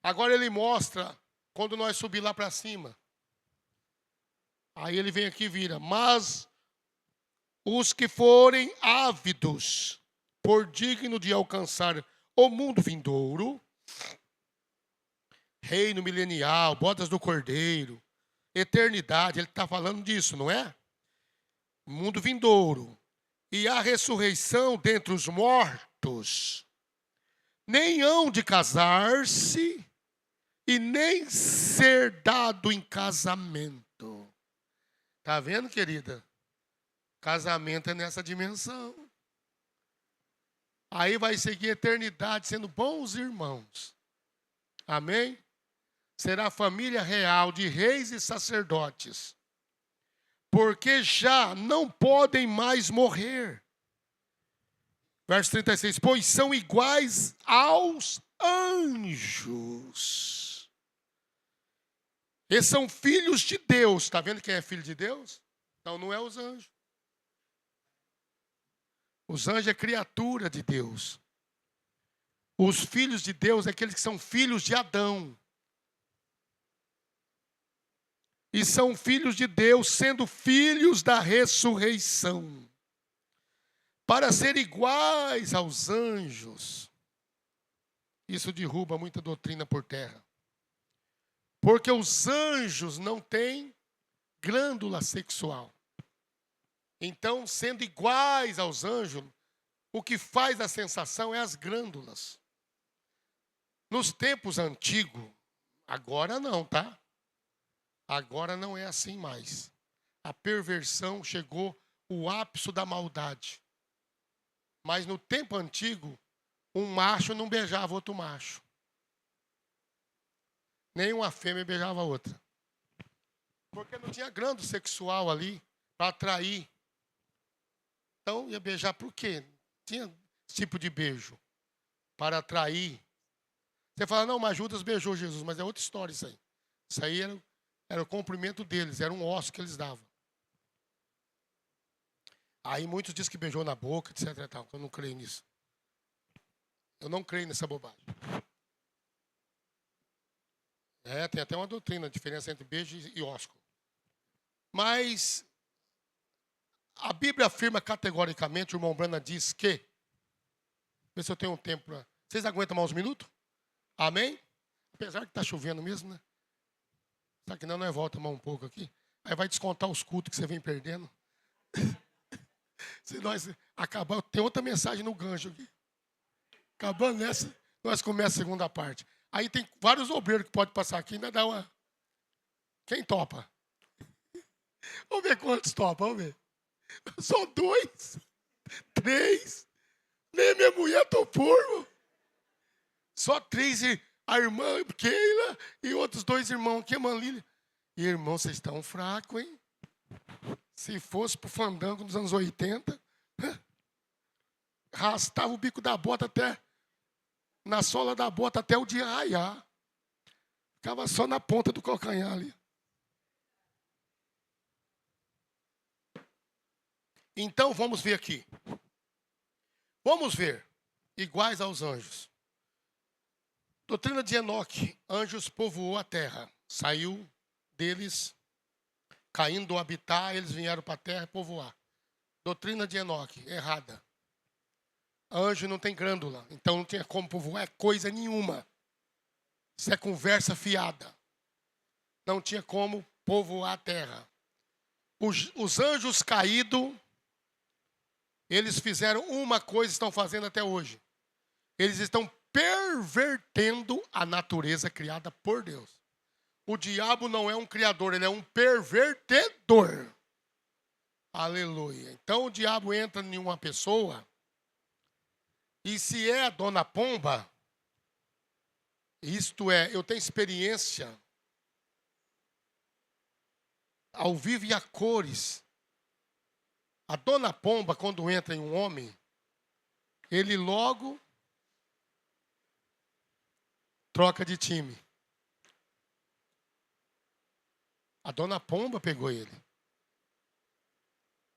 Agora ele mostra quando nós subir lá para cima. Aí ele vem aqui e vira. Mas os que forem ávidos por digno de alcançar o mundo vindouro, reino milenial, bodas do cordeiro, eternidade, ele está falando disso, não é? Mundo vindouro. E a ressurreição dentre os mortos, nem hão de casar-se e nem ser dado em casamento. Está vendo, querida? Casamento é nessa dimensão. Aí vai seguir a eternidade sendo bons irmãos. Amém? Será família real de reis e sacerdotes. Porque já não podem mais morrer. Verso 36. Pois são iguais aos anjos. Eles são filhos de Deus. Está vendo quem é filho de Deus? Então não é os anjos. Os anjos é criatura de Deus. Os filhos de Deus é aqueles que são filhos de Adão. E são filhos de Deus, sendo filhos da ressurreição. Para ser iguais aos anjos. Isso derruba muita doutrina por terra. Porque os anjos não têm glândula sexual. Então, sendo iguais aos anjos, o que faz a sensação é as glândulas. Nos tempos antigos, agora não, tá? Agora não é assim mais. A perversão chegou ao ápice da maldade. Mas no tempo antigo, um macho não beijava outro macho. Nem uma fêmea beijava a outra. Porque não tinha glândula sexual ali para atrair. Então, ia beijar por quê? Tinha esse tipo de beijo. Para atrair. Você fala, não, mas Judas beijou Jesus. Mas é outra história isso aí. Isso aí era o cumprimento deles. Era um osso que eles davam. Aí muitos dizem que beijou na boca, etc. Eu não creio nisso. Eu não creio nessa bobagem. Tem até uma doutrina, a diferença entre beijo e ósculo. Mas a Bíblia afirma categoricamente, o irmão Brana diz que... Vê se eu tenho um tempo para... Vocês aguentam mais uns minutos? Amém? Apesar que está chovendo mesmo, né? Será que não é volta mais um pouco aqui? Aí vai descontar os cultos que você vem perdendo. Se nós acabar, tem outra mensagem no gancho aqui. Acabando nessa, nós começamos a segunda parte. Aí tem vários obreiros que podem passar aqui e ainda dá uma... Quem topa? Vamos ver quantos topam, vamos ver. Só 2, 3. Nem minha mulher topou, irmão. Só 3, a irmã Keila e outros 2 irmãos aqui, a Manlília. E, irmão, vocês estão fracos, hein? Se fosse pro fandango dos anos 80, arrastava o bico da bota até... Na sola da bota até o dia raiar. Ficava só na ponta do calcanhar ali. Então, vamos ver aqui. Vamos ver. Iguais aos anjos. Doutrina de Enoque. Anjos povoou a terra. Saiu deles, caindo do habitat, eles vieram para a terra povoar. Doutrina de Enoque. Errada. Anjo não tem glândula, então não tinha como povoar coisa nenhuma. Isso é conversa fiada. Não tinha como povoar a terra. Os anjos caídos, eles fizeram uma coisa e estão fazendo até hoje. Eles estão pervertendo a natureza criada por Deus. O diabo não é um criador, ele é um pervertedor. Aleluia. Então o diabo entra em uma pessoa... E se é a dona pomba, isto é, eu tenho experiência ao vivo e a cores. A dona pomba, quando entra em um homem, ele logo troca de time. A dona pomba pegou ele.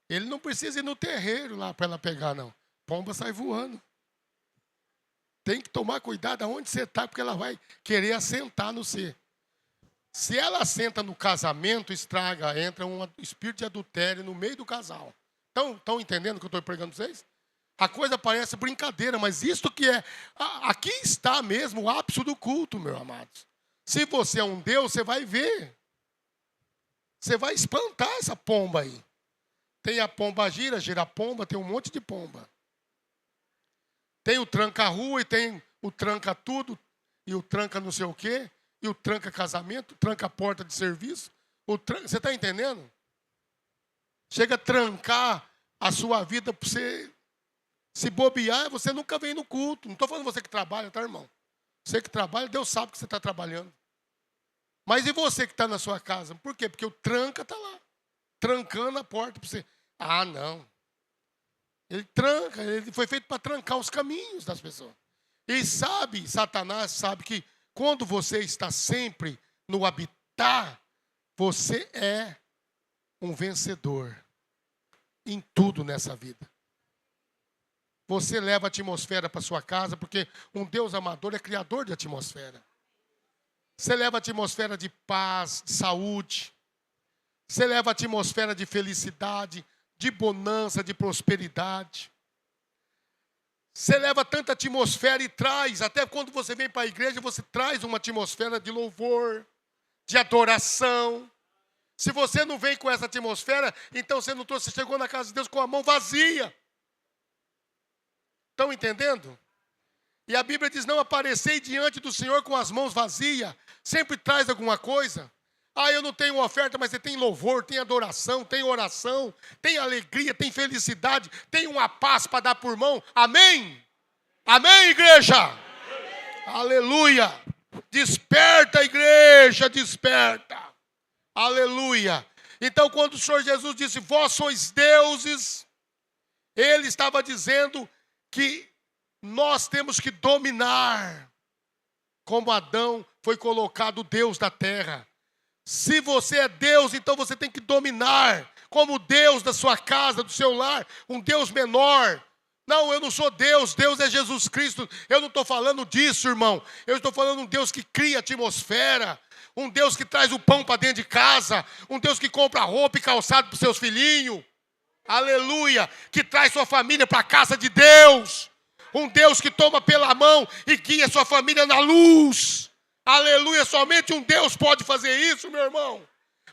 Ele não precisa ir no terreiro lá para ela pegar, não. Pomba sai voando. Tem que tomar cuidado aonde você está, porque ela vai querer assentar no você. Se ela assenta no casamento, estraga, entra um espírito de adultério no meio do casal. Estão entendendo o que eu estou pregando para vocês? A coisa parece brincadeira, mas isto que é... Aqui está mesmo o ápice do culto, meus amados. Se você é um Deus, você vai ver. Você vai espantar essa pomba aí. Tem a pomba gira, gira-pomba, tem um monte de pomba. Tem o tranca-rua e tem o tranca-tudo, e o tranca não sei o quê, e o tranca-casamento, tranca-porta de serviço. Você está entendendo? Chega a trancar a sua vida para você se bobear, você nunca vem no culto. Não estou falando você que trabalha, tá, irmão? Você que trabalha, Deus sabe que você está trabalhando. Mas e você que está na sua casa? Por quê? Porque o tranca está lá, trancando a porta para você. Ah, não. Ele tranca, ele foi feito para trancar os caminhos das pessoas. E sabe, Satanás sabe que quando você está sempre no habitar, você é um vencedor em tudo nessa vida. Você leva a atmosfera para sua casa, porque um Deus amador é criador de atmosfera. Você leva a atmosfera de paz, de saúde. Você leva a atmosfera de felicidade, de bonança, de prosperidade. Você leva tanta atmosfera e traz, até quando você vem para a igreja, você traz uma atmosfera de louvor, de adoração. Se você não vem com essa atmosfera, então você não trouxe, você chegou na casa de Deus com a mão vazia. Estão entendendo? E a Bíblia diz, não aparecei diante do Senhor com as mãos vazias. Sempre traz alguma coisa. Ah, eu não tenho oferta, mas você tem louvor, tem adoração, tem oração, tem alegria, tem felicidade, tem uma paz para dar por mão. Amém? Amém, igreja? Amém. Aleluia. Desperta, igreja, desperta. Aleluia. Então, quando o Senhor Jesus disse, vós sois deuses, Ele estava dizendo que nós temos que dominar. Como Adão foi colocado Deus da terra. Se você é Deus, então você tem que dominar. Como Deus da sua casa, do seu lar, um Deus menor. Não, eu não sou Deus, Deus é Jesus Cristo. Eu não estou falando disso, irmão. Eu estou falando de um Deus que cria atmosfera. Um Deus que traz o pão para dentro de casa. Um Deus que compra roupa e calçado para os seus filhinhos. Aleluia. Que traz sua família para a casa de Deus. Um Deus que toma pela mão e guia sua família na luz. Aleluia. Somente um Deus pode fazer isso, meu irmão.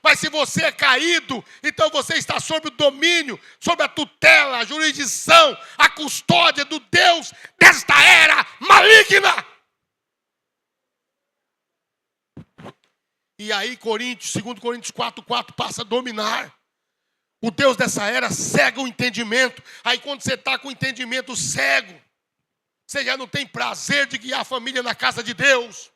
Mas se você é caído, então você está sob o domínio, sob a tutela, a jurisdição, a custódia do Deus desta era maligna. E aí, 2 Coríntios 4:4 passa a dominar. O Deus dessa era cega o entendimento. Aí quando você está com o entendimento cego, você já não tem prazer de guiar a família na casa de Deus.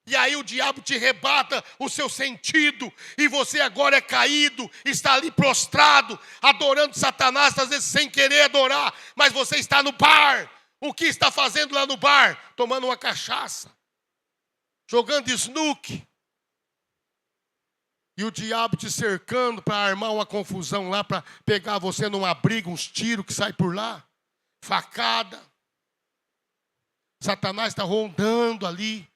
E aí o diabo te rebata o seu sentido. E você agora é caído, está ali prostrado, adorando Satanás, às vezes sem querer adorar. Mas você está no bar. O que está fazendo lá no bar? Tomando uma cachaça. Jogando snooke. E o diabo te cercando para armar uma confusão lá, para pegar você numa briga, uns tiros que saem por lá. Facada. Satanás está rondando ali.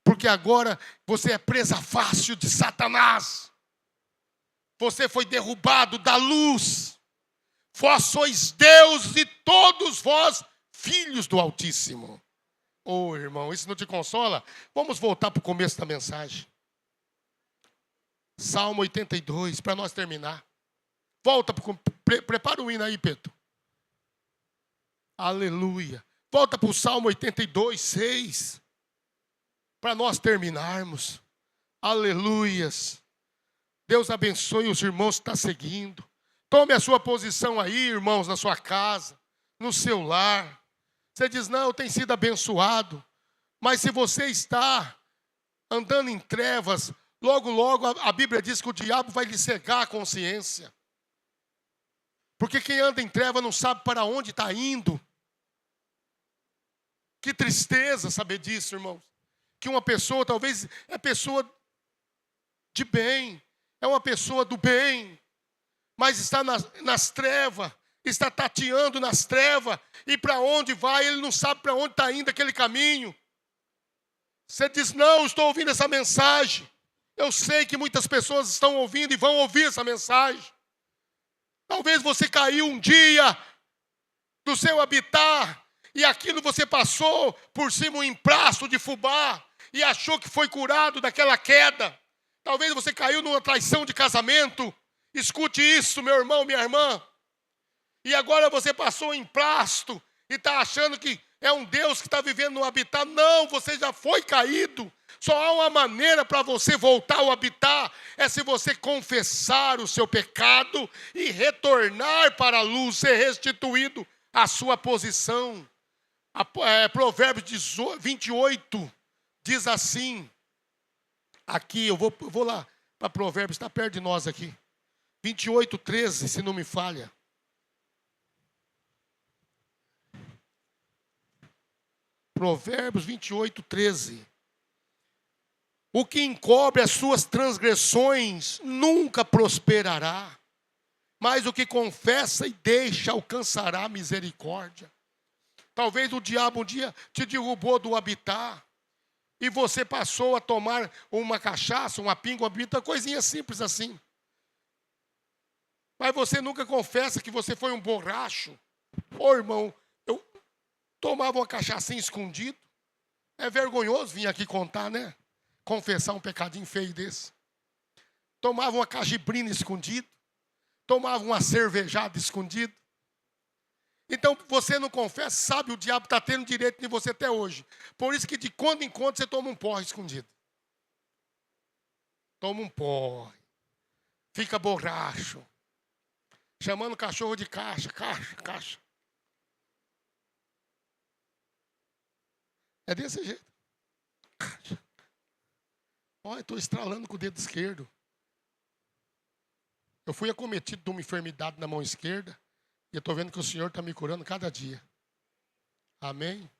Porque agora você é presa fácil de Satanás. Você foi derrubado da luz. Vós sois Deus e todos vós filhos do Altíssimo. Oh, irmão, isso não te consola? Vamos voltar para o começo da mensagem. Salmo 82, para nós terminar. Volta, prepara o hino aí, Pedro. Aleluia. Volta para o Salmo 82, 6. Para nós terminarmos. Aleluias. Deus abençoe os irmãos que estão seguindo. Tome a sua posição aí, irmãos, na sua casa, no seu lar. Você diz, não, eu tenho sido abençoado. Mas se você está andando em trevas, logo, logo a Bíblia diz que o diabo vai lhe cegar a consciência. Porque quem anda em treva não sabe para onde está indo. Que tristeza saber disso, irmãos. Que uma pessoa, talvez, é pessoa de bem, é uma pessoa do bem, mas está nas trevas, está tateando nas trevas, e para onde vai, ele não sabe para onde está indo aquele caminho. Você diz, não, estou ouvindo essa mensagem. Eu sei que muitas pessoas estão ouvindo e vão ouvir essa mensagem. Talvez você caiu um dia do seu habitar, e aquilo você passou por cima um emprasto de fubá, e achou que foi curado daquela queda. Talvez você caiu numa traição de casamento. Escute isso, meu irmão, minha irmã. E agora você passou em emplasto e está achando que é um Deus que está vivendo no habitat. Não, você já foi caído. Só há uma maneira para você voltar ao habitat, é se você confessar o seu pecado e retornar para a luz, ser restituído à sua posição. Provérbios 28 diz assim, aqui eu vou lá para Provérbios, está perto de nós aqui. 28, 13, se não me falha. Provérbios 28, 13. O que encobre as suas transgressões nunca prosperará, mas o que confessa e deixa alcançará misericórdia. Talvez o diabo um dia te derrubou do habitat e você passou a tomar uma cachaça, uma pinga, uma bebida, coisinha simples assim. Mas você nunca confessa que você foi um borracho. Ô irmão, eu tomava uma cachaçinha escondido. É vergonhoso vir aqui contar, né? Confessar um pecadinho feio desse. Tomava uma cajibrina escondido. Tomava uma cervejada escondido. Então, você não confessa, sabe, o diabo está tendo direito de você até hoje. Por isso que de quando em quando você toma um porre escondido. Toma um porre. Fica borracho. Chamando o cachorro de caixa. É desse jeito. Olha, estou estralando com o dedo esquerdo. Eu fui acometido de uma enfermidade na mão esquerda. E eu estou vendo que o Senhor está me curando cada dia. Amém?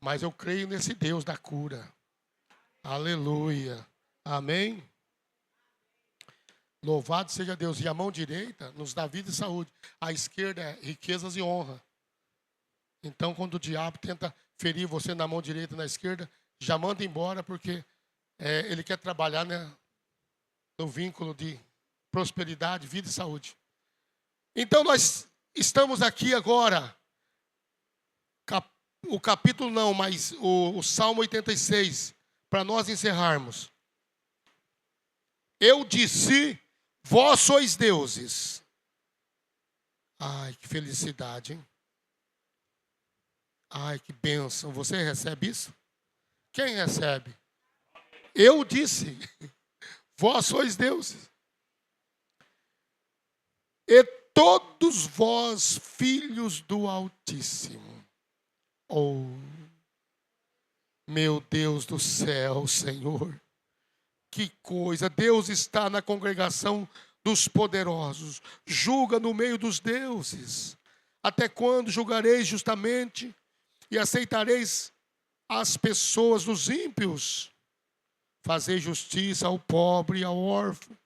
Mas eu creio nesse Deus da cura. Aleluia. Amém? Louvado seja Deus. E a mão direita nos dá vida e saúde. A esquerda é riquezas e honra. Então, quando o diabo tenta ferir você na mão direita e na esquerda, já manda embora, porque ele quer trabalhar, né, no vínculo de prosperidade, vida e saúde. Então, nós estamos aqui agora, o capítulo não, mas o Salmo 86, para nós encerrarmos. Eu disse, vós sois deuses. Ai, que felicidade, hein? Ai, que bênção. Você recebe isso? Quem recebe? Eu disse, vós sois deuses. E todos vós, filhos do Altíssimo. Oh, meu Deus do céu, Senhor. Que coisa. Deus está na congregação dos poderosos. Julga no meio dos deuses. Até quando julgareis justamente e aceitareis as pessoas dos ímpios? Fazei justiça ao pobre e ao órfão.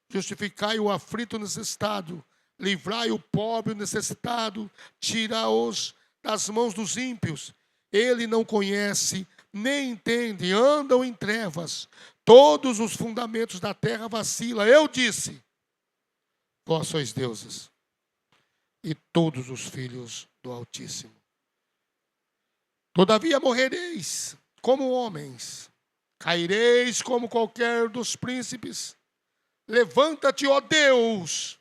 Justificai o aflito necessitado. Livrai o pobre e o necessitado. Tira-os das mãos dos ímpios. Ele não conhece, nem entende. Andam em trevas. Todos os fundamentos da terra vacilam. Eu disse, vós sois deuses. E todos os filhos do Altíssimo. Todavia morrereis como homens. Caireis como qualquer dos príncipes. Levanta-te, ó Deus,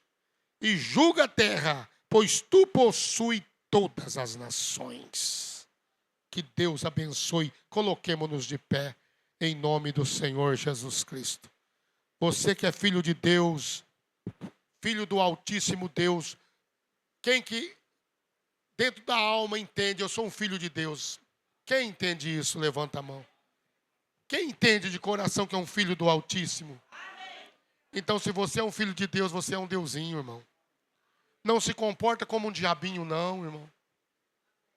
e julga a terra, pois tu possuis todas as nações. Que Deus abençoe. Coloquemo-nos de pé, em nome do Senhor Jesus Cristo. Você que é filho de Deus, filho do Altíssimo Deus, quem que dentro da alma entende, eu sou um filho de Deus? Quem entende isso? Levanta a mão. Quem entende de coração que é um filho do Altíssimo? Então, se você é um filho de Deus, você é um deusinho, irmão. Não se comporta como um diabinho, não, irmão.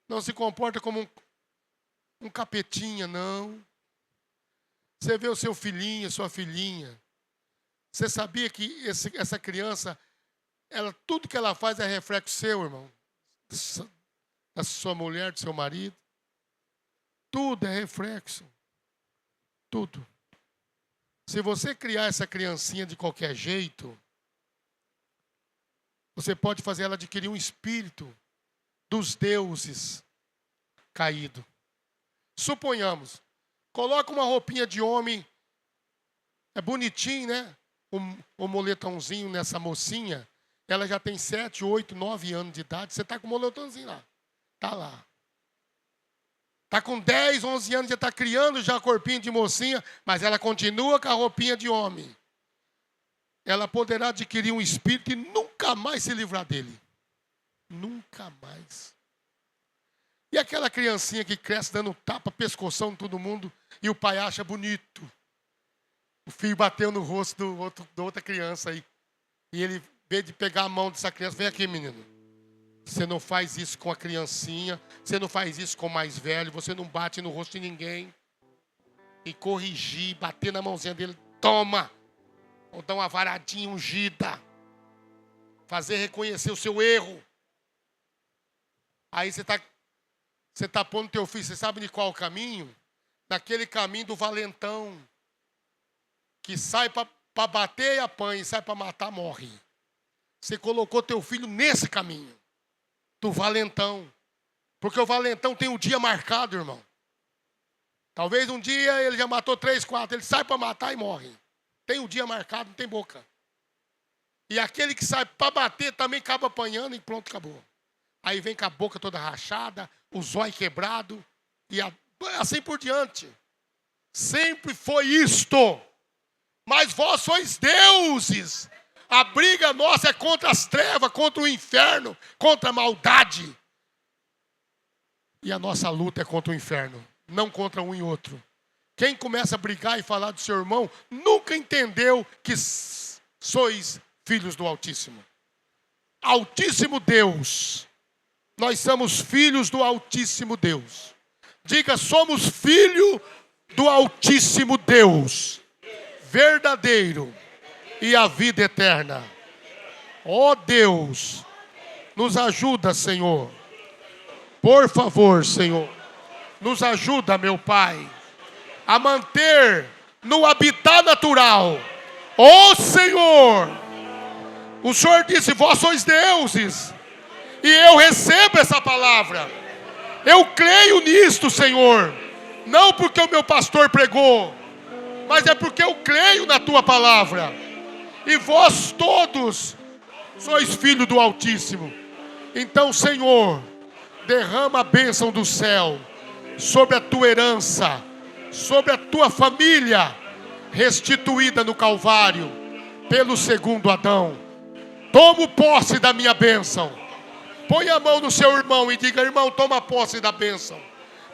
Não se comporta como um capetinha, não. Você vê o seu filhinho, sua filhinha. Você sabia que essa criança, tudo que ela faz é reflexo seu, irmão? Da sua mulher, do seu marido. Tudo é reflexo. Tudo. Se você criar essa criancinha de qualquer jeito, você pode fazer ela adquirir um espírito dos deuses caído. Suponhamos, coloca uma roupinha de homem É bonitinho, né? O moletãozinho nessa mocinha. Ela já tem 7, 8, 9 anos de idade. Você está com o moletãozinho lá. Está lá. Está com 10, 11 anos, já está criando já corpinho de mocinha, mas ela continua com a roupinha de homem. Ela poderá adquirir um espírito e nunca mais se livrar dele. Nunca mais. E aquela criancinha que cresce dando tapa, pescoção em todo mundo, e o pai acha bonito. O filho bateu no rosto da outra criança aí. E ele, em vez de pegar a mão dessa criança, vem aqui, menino. Você não faz isso com a criancinha, você não faz isso com o mais velho, você não bate no rosto de ninguém. E corrigir, bater na mãozinha dele, toma. Ou dar uma varadinha ungida. Fazer reconhecer o seu erro. Aí você está pondo teu filho, você sabe de qual caminho? Naquele caminho do valentão. Que sai para bater e apanha, e sai para matar, morre. Você colocou teu filho nesse caminho. Do valentão. Porque o valentão tem um dia marcado, irmão. Talvez um dia ele já matou 3, 4. Ele sai para matar e morre. Tem um dia marcado, não tem boca. E aquele que sai para bater também acaba apanhando e pronto, acabou. Aí vem com a boca toda rachada, o zóio quebrado. E assim por diante. Sempre foi isto. Mas vós sois deuses. A briga nossa é contra as trevas, contra o inferno, contra a maldade. E a nossa luta é contra o inferno, não contra um e outro. Quem começa a brigar e falar do seu irmão, nunca entendeu que sois filhos do Altíssimo. Altíssimo Deus. Nós somos filhos do Altíssimo Deus. Diga, somos filho do Altíssimo Deus. Verdadeiro. E a vida eterna. Ó Deus, nos ajuda, Senhor. Por favor, Senhor, nos ajuda, meu Pai, a manter no habitat natural. Ó Senhor, o Senhor disse, vós sois deuses. E eu recebo essa palavra. Eu creio nisto, Senhor. Não porque o meu pastor pregou, mas é porque eu creio na tua palavra. E vós todos sois filhos do Altíssimo. Então, Senhor, derrama a bênção do céu sobre a tua herança, sobre a tua família, restituída no Calvário, pelo segundo Adão. Tomo posse da minha bênção. Põe a mão no seu irmão e diga, irmão, toma posse da bênção.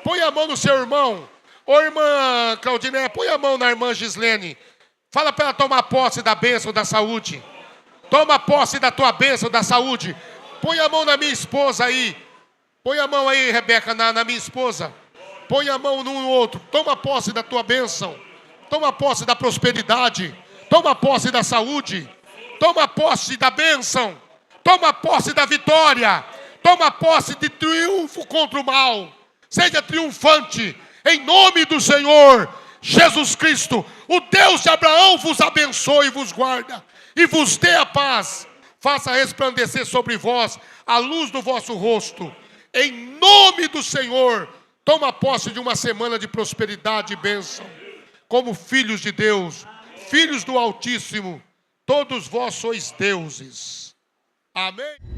Põe a mão no seu irmão. Ô irmã Claudiné, põe a mão na irmã Gislene. Fala para ela tomar posse da bênção da saúde. Toma posse da tua bênção da saúde. Põe a mão na minha esposa aí. Põe a mão aí, Rebeca, na minha esposa. Põe a mão num no outro. Toma posse da tua bênção. Toma posse da prosperidade. Toma posse da saúde. Toma posse da bênção. Toma posse da vitória. Toma posse de triunfo contra o mal. Seja triunfante. Em nome do Senhor Jesus Cristo, o Deus de Abraão vos abençoe e vos guarda, e vos dê a paz, faça resplandecer sobre vós a luz do vosso rosto, em nome do Senhor. Toma posse de uma semana de prosperidade e bênção, como filhos de Deus, filhos do Altíssimo, todos vós sois deuses. Amém.